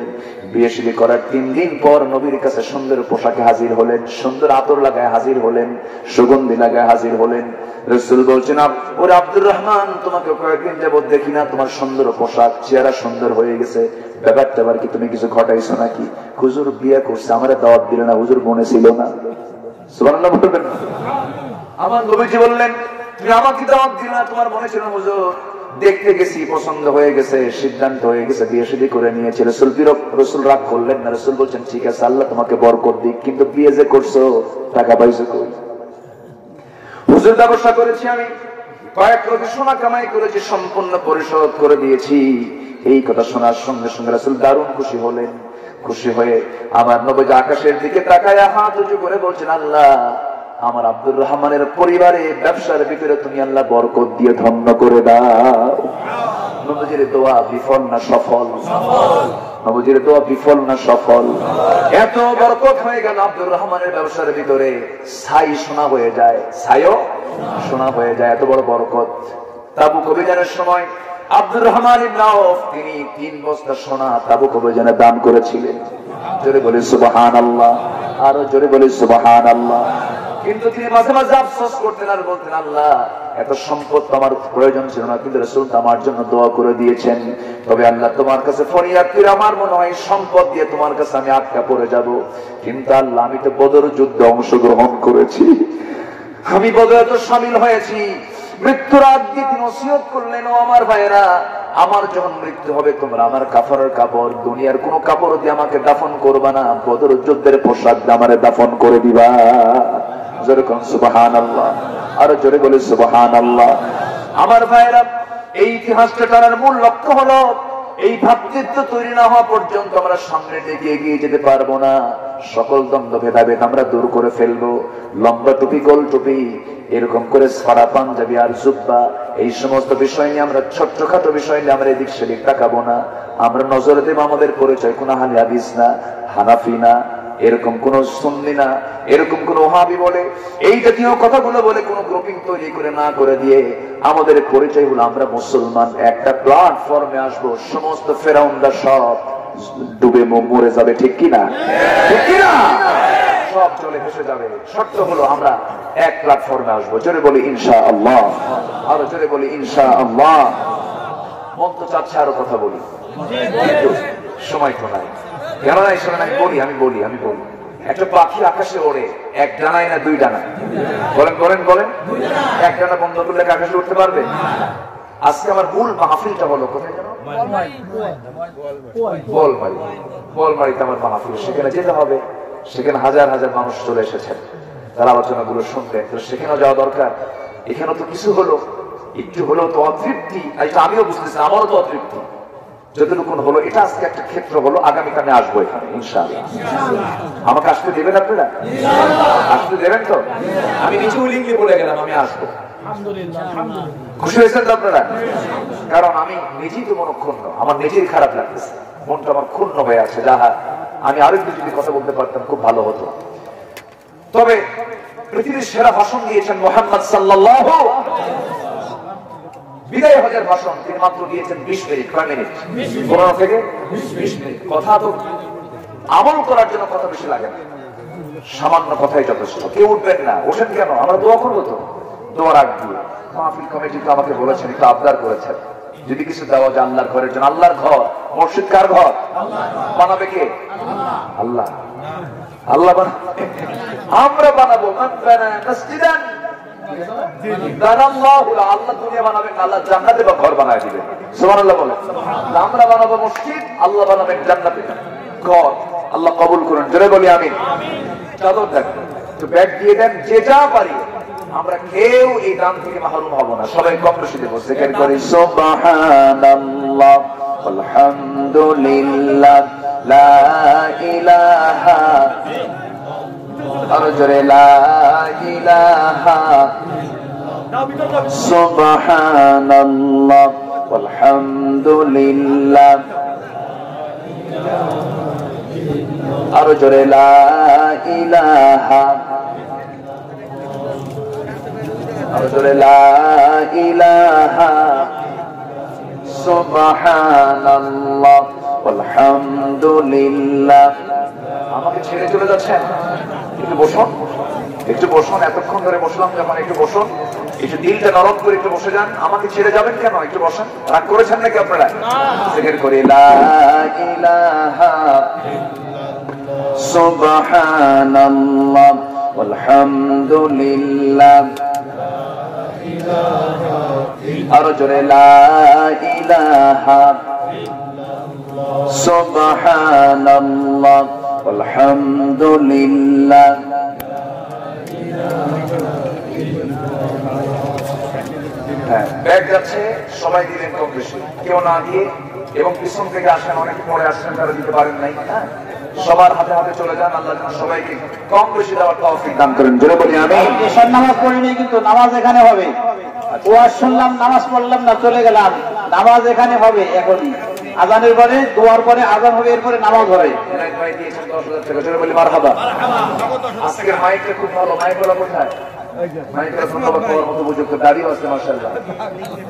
বিয়ে শাদী করার 3 দিন পর নবীর কাছে সুন্দর পোশাকে হাজির হলেন, সুন্দর আতর লাগায় হাজির হলেন, সুগন্ধি লাগায় হাজির হলেন। রাসূল বলছেন, ওরে আব্দুর রহমান, তোমাকে কয়েকদিন যাবত দেখি না, তোমার সুন্দর পোশাক, চেহারা সুন্দর হয়ে গেছে, ব্যাপারটা আবার কি তুমি কিছু ঘটাইছো নাকি? হুজুর বিয়ে করছে, আমারে দাওয়াত দিল না, হুজুর মনে ছিল না। সুবহানাল্লাহ বলবেন। আমার নবীজি বললেন, তুমি আমাকে দাওয়াত দিলে না, তোমার মনে ছিল? হুজুর দেখতে গেছি, পছন্দ হয়ে গেছে, সিদ্ধান্ত হয়ে গেছে, বিয়ে শাদী করে নিয়েছে। রাসূল রাগ করলেন না। রাসূল বলছেন, ঠিক আছে, আল্লাহ তোমাকে বরকত দিক, কিন্তু বিয়ে যে করছো টাকা পাইছো কই? হুজুর ব্যবসা করেছি আমি, কয়েক কোটি সোনা কামাই করেছি, সম্পূর্ণ পরিশোধ করে দিয়েছি। এই কথা শোনার সঙ্গে সঙ্গে রাসূল দারুণ খুশি হলেন। খুশি হয়ে আমার নবী আকাশের দিকে তাকায়া হাত উঁচু করে বলছেন, আল্লাহ, আমার আব্দুর রহমানের পরিবারে ব্যবসার ভিতরে তুমি আল্লাহ বরকত দিয়ে ধন্য করে দাও। নবীজির দোয়া বিফল না সফল? নবীজির দোয়া বিফল না সফল? এত বরকত হয়ে গেল আব্দুর রহমানের ব্যবসার ভিতরে, ছাই সোনা হয়ে যায়, ছাইও সোনা হয়ে যায়, এত বড় বরকত। তাবুক অভিযানের সময় আব্দুর রহমান ইবনে আওফ তিনি 3 বস্তা সোনা তাবুক অভিযানে দান করেছিলেন। জোরে বলি সুবহানাল্লাহ, আরো জোরে বলি সুবহানাল্লাহ। কিন্তু তিনি মাঝে মাঝে আফসোস করতেন আর বলতেন, আল্লাহ এত সম্পদ তো আমার প্রয়োজন ছিল না, কিন্তু রাসূল আমার জন্য দোয়া করে দিয়েছেন। তবে আল্লাহ তোমার কাছে ফরিয়াদ করে আমার মনে হয় সম্পদ দিয়ে তোমার কাছে আমি আটকা পড়ে যাব। কিন্তু আল্লাহ আমি তো বদর যুদ্ধে অংশগ্রহণ করেছি, আমি বদরে তো শামিল হয়েছি। মৃত্যুর আগে তিনি ওসিয়ত করলেন, ও আমার ভাইয়েরা, আমার যখন মৃত্যু হবে তোমরা আমার কাফনের কাপড়, দুনিয়ার কোন কাপড় দিয়ে আমাকে দাফন করবা না, বদর যুদ্ধের পোশাক দিয়ে আমারে দাফন করে দিবা। জোরে কোন সুবহানাল্লাহ, আর জোরে বলি সুবহানাল্লাহ। আমার ভাইয়েরা, এই ইতিহাসটা টানার মূল লক্ষ্য হলো এই ভ্রাতৃত্ব তৈরি না হওয়া পর্যন্ত আমরা সামনের দিকে এগিয়ে যেতে পারবো না। সকল দ্বন্দ্ব ভেদাভেদ আমরা দূর করে ফেলবো। লম্বা টুপি, গোল টুপি, এরকম করে সারা পাঞ্জাবি আর জুব্বা, এই সমস্ত বিষয় নিয়ে আমরা ছোট্টখাটো বিষয় নিয়ে আমরা এদিক সেদিক তাকাবো না। আমরা নজরে দেব আমাদের পরিচয় কোন আহলে হাদিস না, হানাফি না, এরকম কোন সুন্নি না, এরকম কোন ওহাবি বলে এই জাতীয় কথাগুলো বলে কোন গ্রুপিং তৈরি করে না করে দিয়ে আমাদের পরিচয় হলো আমরা মুসলমান। একটা প্ল্যাটফর্মে আসবো, সমস্ত ফেরাউনরা সব ডুবে মরে যাবে, ঠিক কিনা? ঠিক কিনা? সব চলে ভেসে যাবে। শর্ত হলো আমরা এক প্ল্যাটফর্মে আসবো। জোরে বলি ইনশাআল্লাহ, আরো জোরে বলি ইনশাআল্লাহ। মন তো চাচ্ছে আরো কথা বলি, কিন্তু সময় তো নাই। কেন নাই শোনেন, আমি বলি একটা পাখি আকাশে ওড়ে, এক ডানায় না 2 ডানা? বলেন বলেন বলেন। 1 ডানা বন্ধ করলে আকাশে উঠতে পারবে? আজকে আমার মূল মাহফিলটা হলো কোথায় জানো? বলমারিতে আমার মাহফিল। সেখানে যেতে হবে, সেখানে হাজার হাজার মানুষ চলে এসেছেন, তারা আলোচনাগুলো শুনবেন। তো সেখানেও যাওয়া দরকার। এখানেও তো কিছু হলো, একটু হলো তো অতৃপ্তি, আমিও বুঝতেছি, আমারও তো অতৃপ্তি যতটুকু হলো। এটা আজকে একটা ক্ষেত্র হলো, আগামীকালে আসবো এখানে ইনশাআল্লাহ। আমাকে আসতে দেবেন আপনারা? আসতে দেবেন তো? আমি নিচু লিঙ্গে বলে গেলাম আমি আসবো। খুশি হয়েছেন তো আপনারা? কারণ আমি নিজেই তো মনক্ষুণ্ণ, আমার নিজেই খারাপ লাগতেছে, মনটা আমার ক্ষুণ্ণ হয়ে আছে। যাহা আমি আরো একটু যদি কথা বলতে পারতাম খুব ভালো হতো। তবে পৃথিবীর সেরা ভাষণ দিয়েছেন মুহাম্মদ সাল্লাল্লাহু বিদায় হজের ভাষণ। তিনি মাত্র দিয়েছেন 20 মিনিট। কয় মিনিট? 15 থেকে 20 মিনিট। কথা তো আমল করার জন্য কথা বেশি লাগে না, সামান্য কথাই যথেষ্ট। কেউ উঠবেন না, ওঠেন কেন? আমরা দোয়া করবো তো। দোয়া রাখবো। মাহফিল কমিটি তো আমাকে বলেছেন, একটু আবদার করেছেন, যদি কিছু দেওয়া যায় আল্লাহর ঘরের জন্য। আল্লাহর ঘর, মসজিদ কার ঘর? বানাবে কে? আল্লাহ। আল্লাহ বানাবে, আমরা বানাবো। মান বানা মসজিদান আল্লাহ দুনিয়া বানাবেন, আল্লাহ জান্নাতে বা ঘর বানায় দিবেন। সুবহানাল্লাহ বলেন। আমরা বানাবো মসজিদ, আল্লাহ বানাবেন জান্নাতে ঘর। আল্লাহ কবুল করুন, জোরে বলি আমিন। চাদর দেন, তো ব্যাগ দিয়ে দেন, যে যা পারি। আমরা কেউ এই দান থেকে মাহরুম হব না। সবাই কম বেশি দেবো। জিকির করি সুবহানাল্লাহ আলহামদুলিল্লাহ লা ইলাহা, আরো জোরে লা ইলাহা, সুবহানাল্লাহ আলহামদুলিল্লাহ, আরো জোরে লা ইলাহা, আরো জোরে লা ইলাহা, সুবহানাল্লাহ আলহামদুলিল্লাহ। আমাকে ছেড়ে চলে যাচ্ছেন? একটু বসুন, একটু বসুন। এতক্ষণ ধরে বসলাম যখন, একটু বসুন, একটু দিলটা নরম করে একটু বসে যান। আমাকে ছেড়ে যাবেন কেন? একটু বসেন। রাগ করেছেন নাকি আপনারা? জিকির করি লা ইলাহা সুবহানাল্লাহ আলহামদুলিল্লাহ, আরো জোরে লা ইলাহা সুবহানাল্লাহ আলহামদুলিল্লাহ। হ্যাঁ, ব্যাগ যাচ্ছে, সবাই দিলেন কম বেশি, কেউ না দিয়ে। এবং পিছন থেকে আসেন, অনেকে পরে আসছেন, তারা দিতে পারেন নাই। হ্যাঁ, সবার হাতে হাতে চলে যান। আল্লাহ যেন সবাইকে কম বেশি দেওয়ার তৌফিক দান করেন। জোরে বলি আমিন। এশার নামাজ পড়িনি, কিন্তু নামাজ এখানে হবে। ওয়াজ শুনলাম, নামাজ পড়লাম না, চলে গেলাম। নামাজ এখানে হবে এখনই। আজানের পরে দোয়ার পরে আজান হবে, এরপরে নামাজ হবে। এক ভাই দিয়েছেন 10,000 টাকা, জোরে বলি মারহাবা। আজকের মাইকটা খুব ভালো, মাইকগুলো কোথায়? মাইকের ধন্যবাদ পাওয়ার মতো উপযুক্ত, দাঁড়িয়ে আছে মাশাআল্লাহ,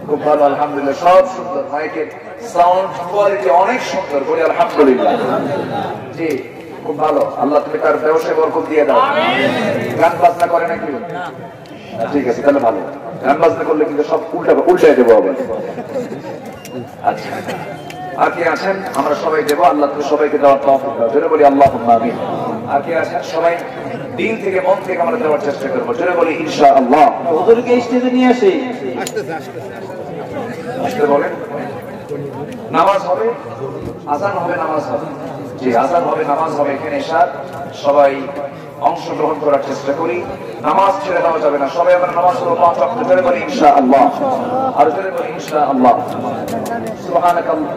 খুব ভালো আলহামদুলিল্লাহ, সব সুন্দর, মাইকের সাউন্ড কোয়ালিটি অনেক সুন্দর, বলি আলহামদুলিল্লাহ। জি খুব ভালো, আল্লাহ তুমি তার ব্যবসায় বরকত দিয়ে দাও। গান বাজনা করে নাকি? ঠিক আছে তাহলে ভালো, গান বাজনা করলে কিন্তু সব উল্টায় দেবো আবার। আচ্ছা আর কি আছেন? আমরা সবাই দেবো, আল্লাহ তুমি সবাইকে দেওয়ার তৌফিক দাও, জোরে বলি আল্লাহুম্মা আমিন। আর কি আছেন? সবাই দিন থেকে মন থেকে আমরা দেওয়ার চেষ্টা করবো, জোরে বলি ইনশাআল্লাহ। হুজুরকে স্টেজে নিয়ে আসি। আসতে বলেন, নামাজ হবে, আজান হবে, নামাজ হবে। জি আজান হবে, নামাজ হবে, এখানে এসে সবাই অংশগ্রহণ করার চেষ্টা করি, নামাজ ছেড়ে দেওয়া যাবে না। সবাই আমরা নামাজ পড়বো 5 ওয়াক্ত, জোরে বলি ইনশাআল্লাহ। আর জোরে বলি ইনশাআল্লাহ। সুবহানাকাল্লাহ।